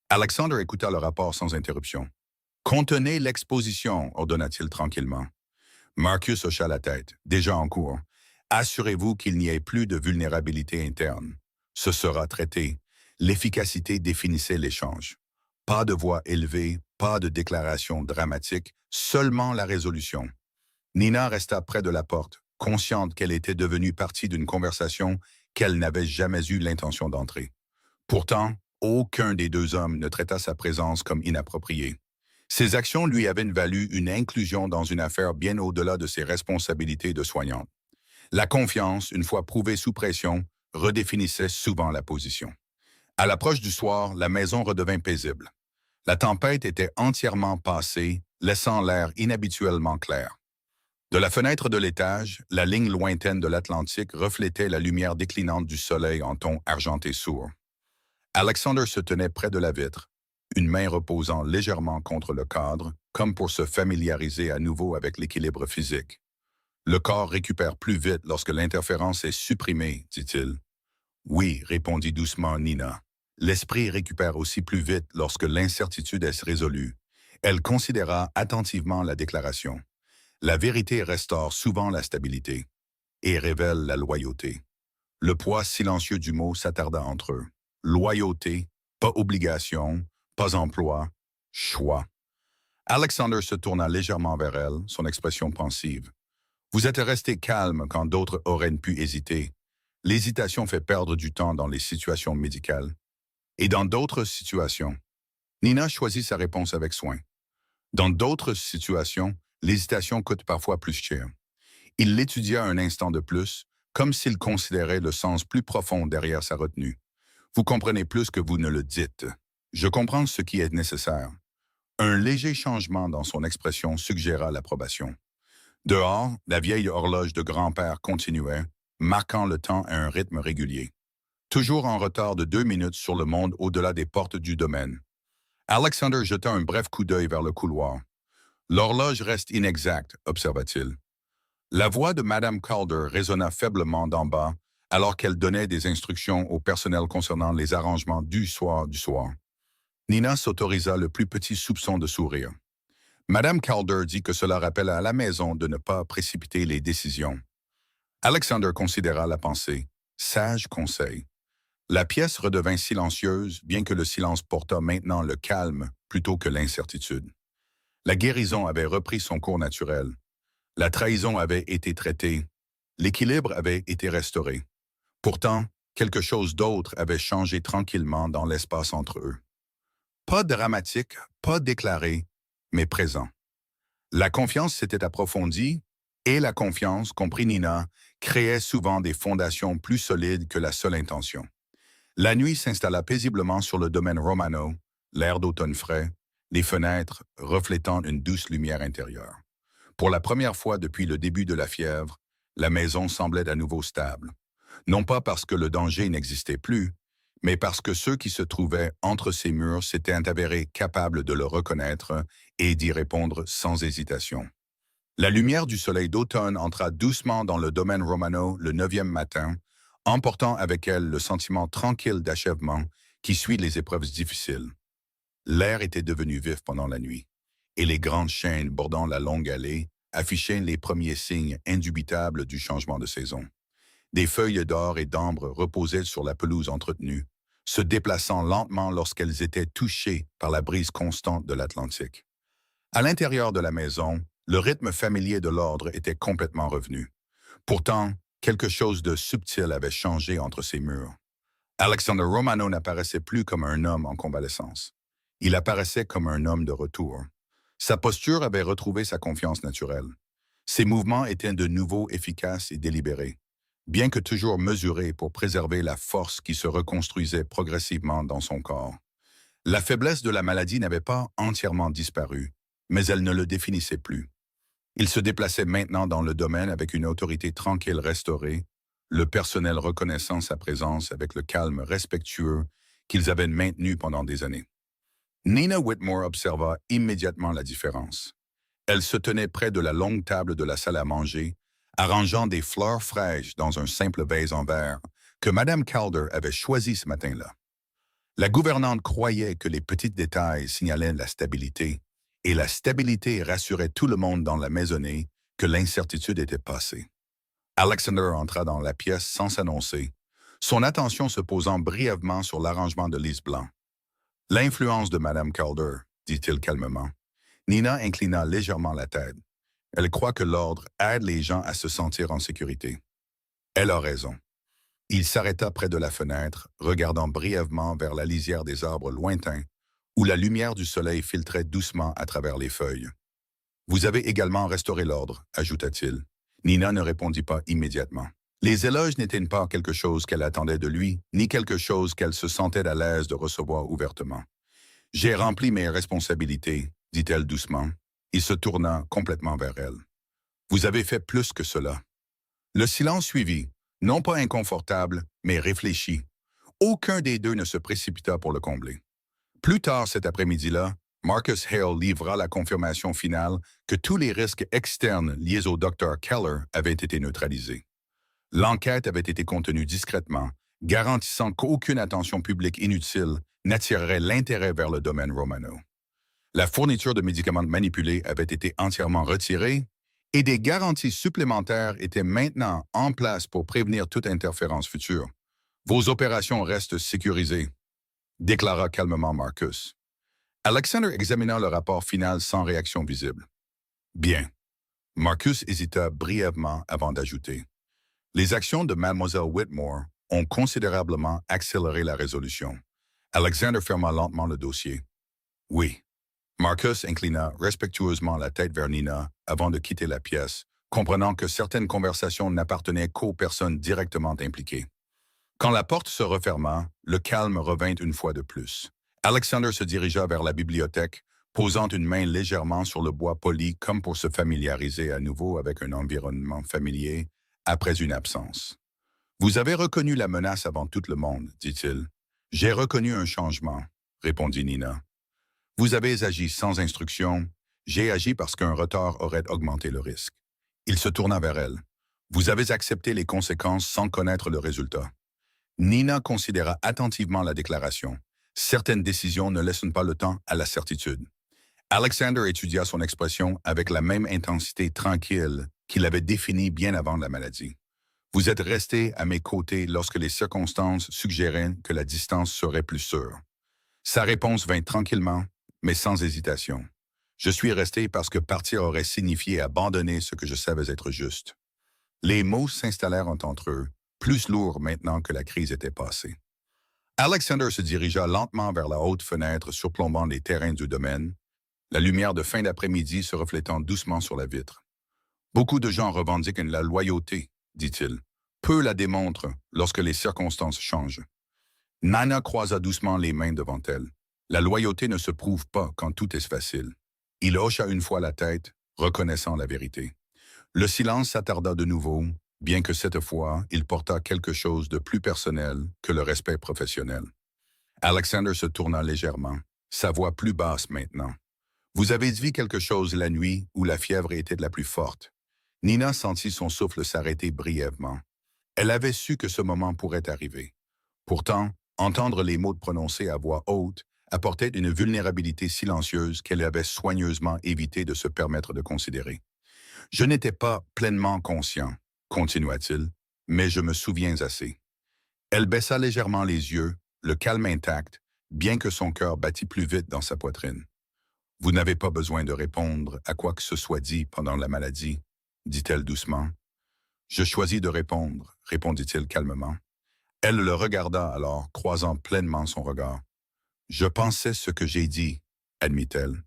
Alexander écouta le rapport sans interruption. « Contenez l'exposition, » ordonna-t-il tranquillement. Marcus hocha la tête, déjà en cours. « Assurez-vous qu'il n'y ait plus de vulnérabilité interne. Ce sera traité. » L'efficacité définissait l'échange. Pas de voix élevée, pas de déclaration dramatique, seulement la résolution. Nina resta près de la porte, consciente qu'elle était devenue partie d'une conversation qu'elle n'avait jamais eu l'intention d'entrer. Pourtant, aucun des deux hommes ne traita sa présence comme inappropriée. Ses actions lui avaient valu une inclusion dans une affaire bien au-delà de ses responsabilités de soignante. La confiance, une fois prouvée sous pression, redéfinissait souvent la position. À l'approche du soir, la maison redevint paisible. La tempête était entièrement passée, laissant l'air inhabituellement clair. De la fenêtre de l'étage, la ligne lointaine de l'Atlantique reflétait la lumière déclinante du soleil en ton argenté sourd. Alexander se tenait près de la vitre, une main reposant légèrement contre le cadre, comme pour se familiariser à nouveau avec l'équilibre physique. « Le corps récupère plus vite lorsque l'interférence est supprimée, dit-il. »« Oui, » répondit doucement Nina. « L'esprit récupère aussi plus vite lorsque l'incertitude est résolue. » Elle considéra attentivement la déclaration. La vérité restaure souvent la stabilité et révèle la loyauté. Le poids silencieux du mot s'attarda entre eux. Loyauté, pas obligation, pas emploi, choix. Alexander se tourna légèrement vers elle, son expression pensive. « Vous êtes resté calme quand d'autres auraient pu hésiter. L'hésitation fait perdre du temps dans les situations médicales. Et dans d'autres situations. » Nina choisit sa réponse avec soin. Dans d'autres situations, l'hésitation coûte parfois plus cher. Il l'étudia un instant de plus, comme s'il considérait le sens plus profond derrière sa retenue. Vous comprenez plus que vous ne le dites. Je comprends ce qui est nécessaire. Un léger changement dans son expression suggéra l'approbation. Dehors, la vieille horloge de grand-père continuait, marquant le temps à un rythme régulier. Toujours en retard de 2 minutes sur le monde au-delà des portes du domaine. Alexander jeta un bref coup d'œil vers le couloir. « L'horloge reste inexacte, observa-t-il. La voix de Madame Calder résonna faiblement d'en bas, alors qu'elle donnait des instructions au personnel concernant les arrangements du soir. Nina s'autorisa le plus petit soupçon de sourire. Madame Calder dit que cela rappelle à la maison de ne pas précipiter les décisions. Alexander considéra la pensée. Sage conseil. La pièce redevint silencieuse, bien que le silence portât maintenant le calme plutôt que l'incertitude. La guérison avait repris son cours naturel. La trahison avait été traitée. L'équilibre avait été restauré. Pourtant, quelque chose d'autre avait changé tranquillement dans l'espace entre eux. Pas dramatique, pas déclaré, mais présent. La confiance s'était approfondie, et la confiance, comprit Nina, créait souvent des fondations plus solides que la seule intention. La nuit s'installa paisiblement sur le domaine Romano, l'air d'automne frais, les fenêtres reflétant une douce lumière intérieure. Pour la première fois depuis le début de la fièvre, la maison semblait à nouveau stable. Non pas parce que le danger n'existait plus, mais parce que ceux qui se trouvaient entre ces murs s'étaient avérés capables de le reconnaître et d'y répondre sans hésitation. La lumière du soleil d'automne entra doucement dans le domaine Romano le 9e matin, emportant avec elle le sentiment tranquille d'achèvement qui suit les épreuves difficiles. L'air était devenu vif pendant la nuit, et les grandes chênes bordant la longue allée affichaient les premiers signes indubitables du changement de saison. Des feuilles d'or et d'ambre reposaient sur la pelouse entretenue, se déplaçant lentement lorsqu'elles étaient touchées par la brise constante de l'Atlantique. À l'intérieur de la maison, le rythme familier de l'ordre était complètement revenu. Pourtant, quelque chose de subtil avait changé entre ces murs. Alexander Romano n'apparaissait plus comme un homme en convalescence. Il apparaissait comme un homme de retour. Sa posture avait retrouvé sa confiance naturelle. Ses mouvements étaient de nouveau efficaces et délibérés, bien que toujours mesurés pour préserver la force qui se reconstruisait progressivement dans son corps. La faiblesse de la maladie n'avait pas entièrement disparu, mais elle ne le définissait plus. Il se déplaçait maintenant dans le domaine avec une autorité tranquille restaurée, le personnel reconnaissant sa présence avec le calme respectueux qu'ils avaient maintenu pendant des années. Nina Whitmore observa immédiatement la différence. Elle se tenait près de la longue table de la salle à manger, arrangeant des fleurs fraîches dans un simple vase en verre que Madame Calder avait choisi ce matin-là. La gouvernante croyait que les petits détails signalaient la stabilité, et la stabilité rassurait tout le monde dans la maisonnée que l'incertitude était passée. Alexander entra dans la pièce sans s'annoncer, son attention se posant brièvement sur l'arrangement de lys blanc. L'influence de Madame Calder, dit-il calmement. Nina inclina légèrement la tête. Elle croit que l'ordre aide les gens à se sentir en sécurité. Elle a raison. Il s'arrêta près de la fenêtre, regardant brièvement vers la lisière des arbres lointains, où la lumière du soleil filtrait doucement à travers les feuilles. « Vous avez également restauré l'ordre », ajouta-t-il. Nina ne répondit pas immédiatement. Les éloges n'étaient pas quelque chose qu'elle attendait de lui, ni quelque chose qu'elle se sentait à l'aise de recevoir ouvertement. « J'ai rempli mes responsabilités », dit-elle doucement. Il se tourna complètement vers elle. « Vous avez fait plus que cela. » Le silence suivit, non pas inconfortable, mais réfléchi. Aucun des deux ne se précipita pour le combler. Plus tard cet après-midi-là, Marcus Hale livra la confirmation finale que tous les risques externes liés au Dr. Keller avaient été neutralisés. L'enquête avait été contenue discrètement, garantissant qu'aucune attention publique inutile n'attirerait l'intérêt vers le domaine Romano. La fourniture de médicaments manipulés avait été entièrement retirée et des garanties supplémentaires étaient maintenant en place pour prévenir toute interférence future. « Vos opérations restent sécurisées », déclara calmement Marcus. Alexander examina le rapport final sans réaction visible. « Bien. » Marcus hésita brièvement avant d'ajouter. « Les actions de Mademoiselle Whitmore ont considérablement accéléré la résolution. » Alexander ferma lentement le dossier. « Oui. » Marcus inclina respectueusement la tête vers Nina avant de quitter la pièce, comprenant que certaines conversations n'appartenaient qu'aux personnes directement impliquées. Quand la porte se referma, le calme revint une fois de plus. Alexander se dirigea vers la bibliothèque, posant une main légèrement sur le bois poli comme pour se familiariser à nouveau avec un environnement familier après une absence. « Vous avez reconnu la menace avant tout le monde, dit-il. « J'ai reconnu un changement, répondit Nina. « Vous avez agi sans instruction. J'ai agi parce qu'un retard aurait augmenté le risque. » Il se tourna vers elle. « Vous avez accepté les conséquences sans connaître le résultat. Nina considéra attentivement la déclaration. Certaines décisions ne laissent pas le temps à la certitude. Alexander étudia son expression avec la même intensité tranquille qu'il avait définie bien avant la maladie. Vous êtes resté à mes côtés lorsque les circonstances suggéraient que la distance serait plus sûre. Sa réponse vint tranquillement, mais sans hésitation. Je suis resté parce que partir aurait signifié abandonner ce que je savais être juste. Les mots s'installèrent entre eux, plus lourds maintenant que la crise était passée. Alexander se dirigea lentement vers la haute fenêtre surplombant les terrains du domaine, la lumière de fin d'après-midi se reflétant doucement sur la vitre. Beaucoup de gens revendiquent la loyauté, dit-il. Peu la démontrent lorsque les circonstances changent. Nina croisa doucement les mains devant elle. La loyauté ne se prouve pas quand tout est facile. Il hocha une fois la tête, reconnaissant la vérité. Le silence s'attarda de nouveau, bien que cette fois, il porta quelque chose de plus personnel que le respect professionnel. Alexander se tourna légèrement, sa voix plus basse maintenant. Vous avez dit quelque chose la nuit où la fièvre était de la plus forte. Nina sentit son souffle s'arrêter brièvement. Elle avait su que ce moment pourrait arriver. Pourtant, entendre les mots prononcés à voix haute apportait une vulnérabilité silencieuse qu'elle avait soigneusement évité de se permettre de considérer. Je n'étais pas pleinement conscient, continua-t-il, mais je me souviens assez. Elle baissa légèrement les yeux, le calme intact, bien que son cœur battît plus vite dans sa poitrine. Vous n'avez pas besoin de répondre à quoi que ce soit dit pendant la maladie, dit-elle doucement. Je choisis de répondre, répondit-il calmement. Elle le regarda alors, croisant pleinement son regard. Je pensais ce que j'ai dit, admit-elle.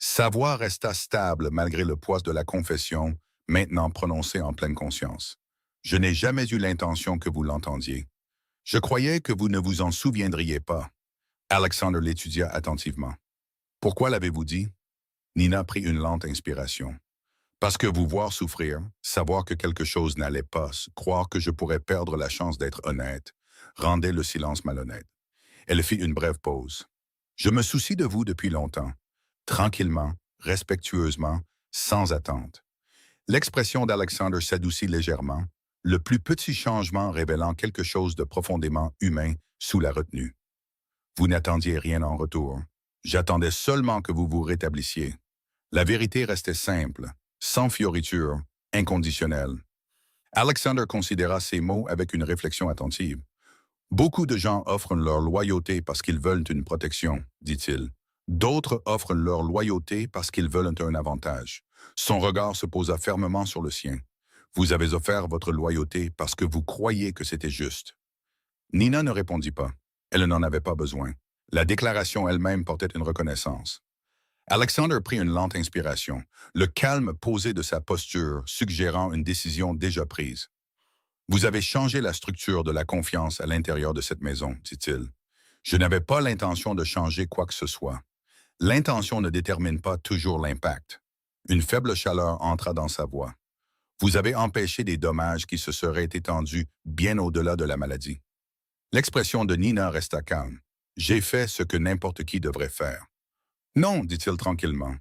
Sa voix resta stable malgré le poids de la confession, maintenant prononcée en pleine conscience. Je n'ai jamais eu l'intention que vous l'entendiez. Je croyais que vous ne vous en souviendriez pas. Alexander l'étudia attentivement. Pourquoi l'avez-vous dit? Nina prit une lente inspiration. Parce que vous voir souffrir, savoir que quelque chose n'allait pas, croire que je pourrais perdre la chance d'être honnête, rendait le silence malhonnête. Elle fit une brève pause. Je me soucie de vous depuis longtemps. Tranquillement, respectueusement, sans attente. L'expression d'Alexander s'adoucit légèrement, le plus petit changement révélant quelque chose de profondément humain sous la retenue. Vous n'attendiez rien en retour. J'attendais seulement que vous vous rétablissiez. La vérité restait simple, sans fioriture, inconditionnelle. Alexander considéra ces mots avec une réflexion attentive. Beaucoup de gens offrent leur loyauté parce qu'ils veulent une protection, dit-il. D'autres offrent leur loyauté parce qu'ils veulent un avantage. Son regard se posa fermement sur le sien. Vous avez offert votre loyauté parce que vous croyez que c'était juste. Nina ne répondit pas. Elle n'en avait pas besoin. La déclaration elle-même portait une reconnaissance. Alexander prit une lente inspiration, le calme posé de sa posture suggérant une décision déjà prise. Vous avez changé la structure de la confiance à l'intérieur de cette maison, dit-il. Je n'avais pas l'intention de changer quoi que ce soit. L'intention ne détermine pas toujours l'impact. Une faible chaleur entra dans sa voix. Vous avez empêché des dommages qui se seraient étendus bien au-delà de la maladie. L'expression de Nina resta calme. J'ai fait ce que n'importe qui devrait faire. Non, dit-il tranquillement.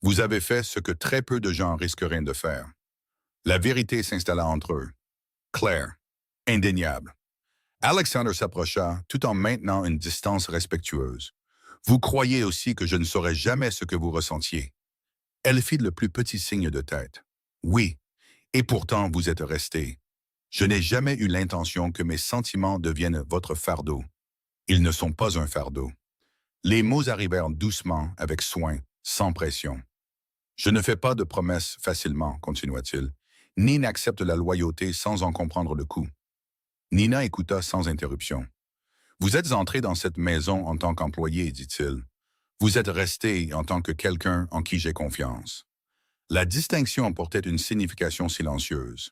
Vous avez fait ce que très peu de gens risqueraient de faire. La vérité s'installa entre eux. Claire, indéniable. Alexander s'approcha tout en maintenant une distance respectueuse. Vous croyez aussi que je ne saurais jamais ce que vous ressentiez. Elle fit le plus petit signe de tête. Oui, et pourtant vous êtes resté. Je n'ai jamais eu l'intention que mes sentiments deviennent votre fardeau. Ils ne sont pas un fardeau. Les mots arrivèrent doucement, avec soin, sans pression. Je ne fais pas de promesses facilement, continua-t-il, ni n'accepte la loyauté sans en comprendre le coût. Nina écouta sans interruption. Vous êtes entré dans cette maison en tant qu'employé, dit-il. Vous êtes resté en tant que quelqu'un en qui j'ai confiance. La distinction portait une signification silencieuse.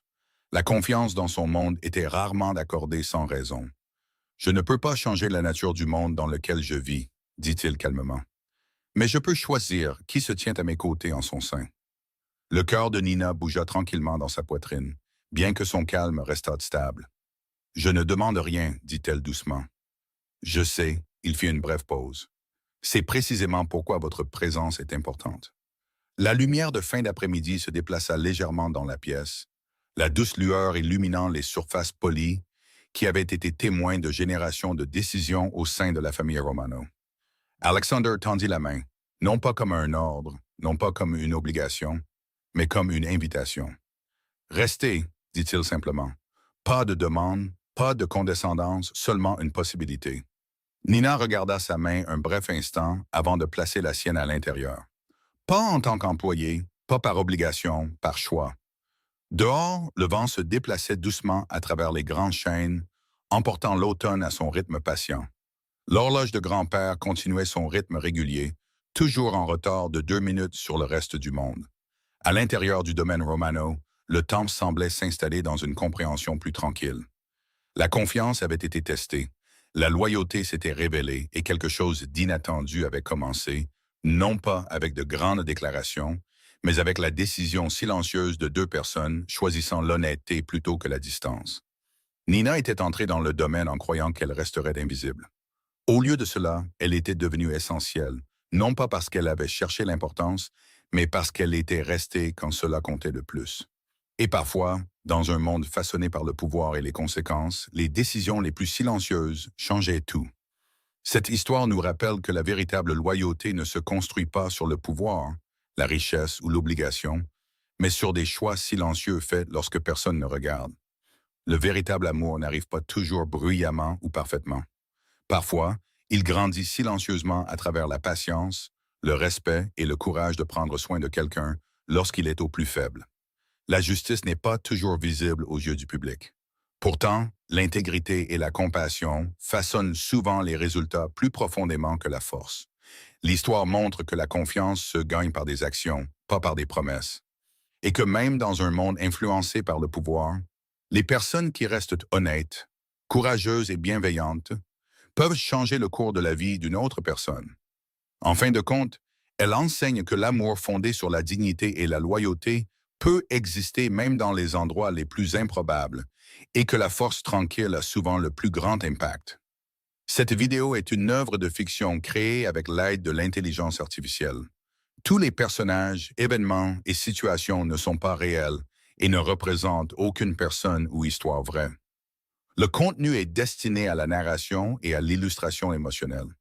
La confiance dans son monde était rarement accordée sans raison. Je ne peux pas changer la nature du monde dans lequel je vis, dit-il calmement. Mais je peux choisir qui se tient à mes côtés en son sein. Le cœur de Nina bougea tranquillement dans sa poitrine, bien que son calme restât stable. Je ne demande rien, dit-elle doucement. Je sais, il fit une brève pause. C'est précisément pourquoi votre présence est importante. La lumière de fin d'après-midi se déplaça légèrement dans la pièce. la douce lueur illuminant les surfaces polies qui avaient été témoins de générations de décisions au sein de la famille Romano. Alexander tendit la main, non pas comme un ordre, non pas comme une obligation, mais comme une invitation. Restez, dit-il simplement. Pas de demande, pas de condescendance, seulement une possibilité. Nina regarda sa main un bref instant avant de placer la sienne à l'intérieur. Pas en tant qu'employé, pas par obligation, par choix. Dehors, le vent se déplaçait doucement à travers les grandes chênes, emportant l'automne à son rythme patient. L'horloge de grand-père continuait son rythme régulier, toujours en retard de 2 minutes sur le reste du monde. À l'intérieur du domaine Romano, le temps semblait s'installer dans une compréhension plus tranquille. La confiance avait été testée, la loyauté s'était révélée et quelque chose d'inattendu avait commencé, non pas avec de grandes déclarations, mais avec la décision silencieuse de 2 personnes choisissant l'honnêteté plutôt que la distance. Nina était entrée dans le domaine en croyant qu'elle resterait invisible. Au lieu de cela, elle était devenue essentielle, non pas parce qu'elle avait cherché l'importance, mais parce qu'elle était restée quand cela comptait le plus. Et parfois, dans un monde façonné par le pouvoir et les conséquences, les décisions les plus silencieuses changeaient tout. Cette histoire nous rappelle que la véritable loyauté ne se construit pas sur le pouvoir, la richesse ou l'obligation, mais sur des choix silencieux faits lorsque personne ne regarde. Le véritable amour n'arrive pas toujours bruyamment ou parfaitement. Parfois, il grandit silencieusement à travers la patience, le respect et le courage de prendre soin de quelqu'un lorsqu'il est au plus faible. La justice n'est pas toujours visible aux yeux du public. Pourtant, l'intégrité et la compassion façonnent souvent les résultats plus profondément que la force. L'histoire montre que la confiance se gagne par des actions, pas par des promesses. Et que même dans un monde influencé par le pouvoir, les personnes qui restent honnêtes, courageuses et bienveillantes peuvent changer le cours de la vie d'une autre personne. En fin de compte, elle enseigne que l'amour fondé sur la dignité et la loyauté peut exister même dans les endroits les plus improbables et que la force tranquille a souvent le plus grand impact. Cette vidéo est une œuvre de fiction créée avec l'aide de l'intelligence artificielle. Tous les personnages, événements et situations ne sont pas réels et ne représentent aucune personne ou histoire vraie. Le contenu est destiné à la narration et à l'illustration émotionnelle.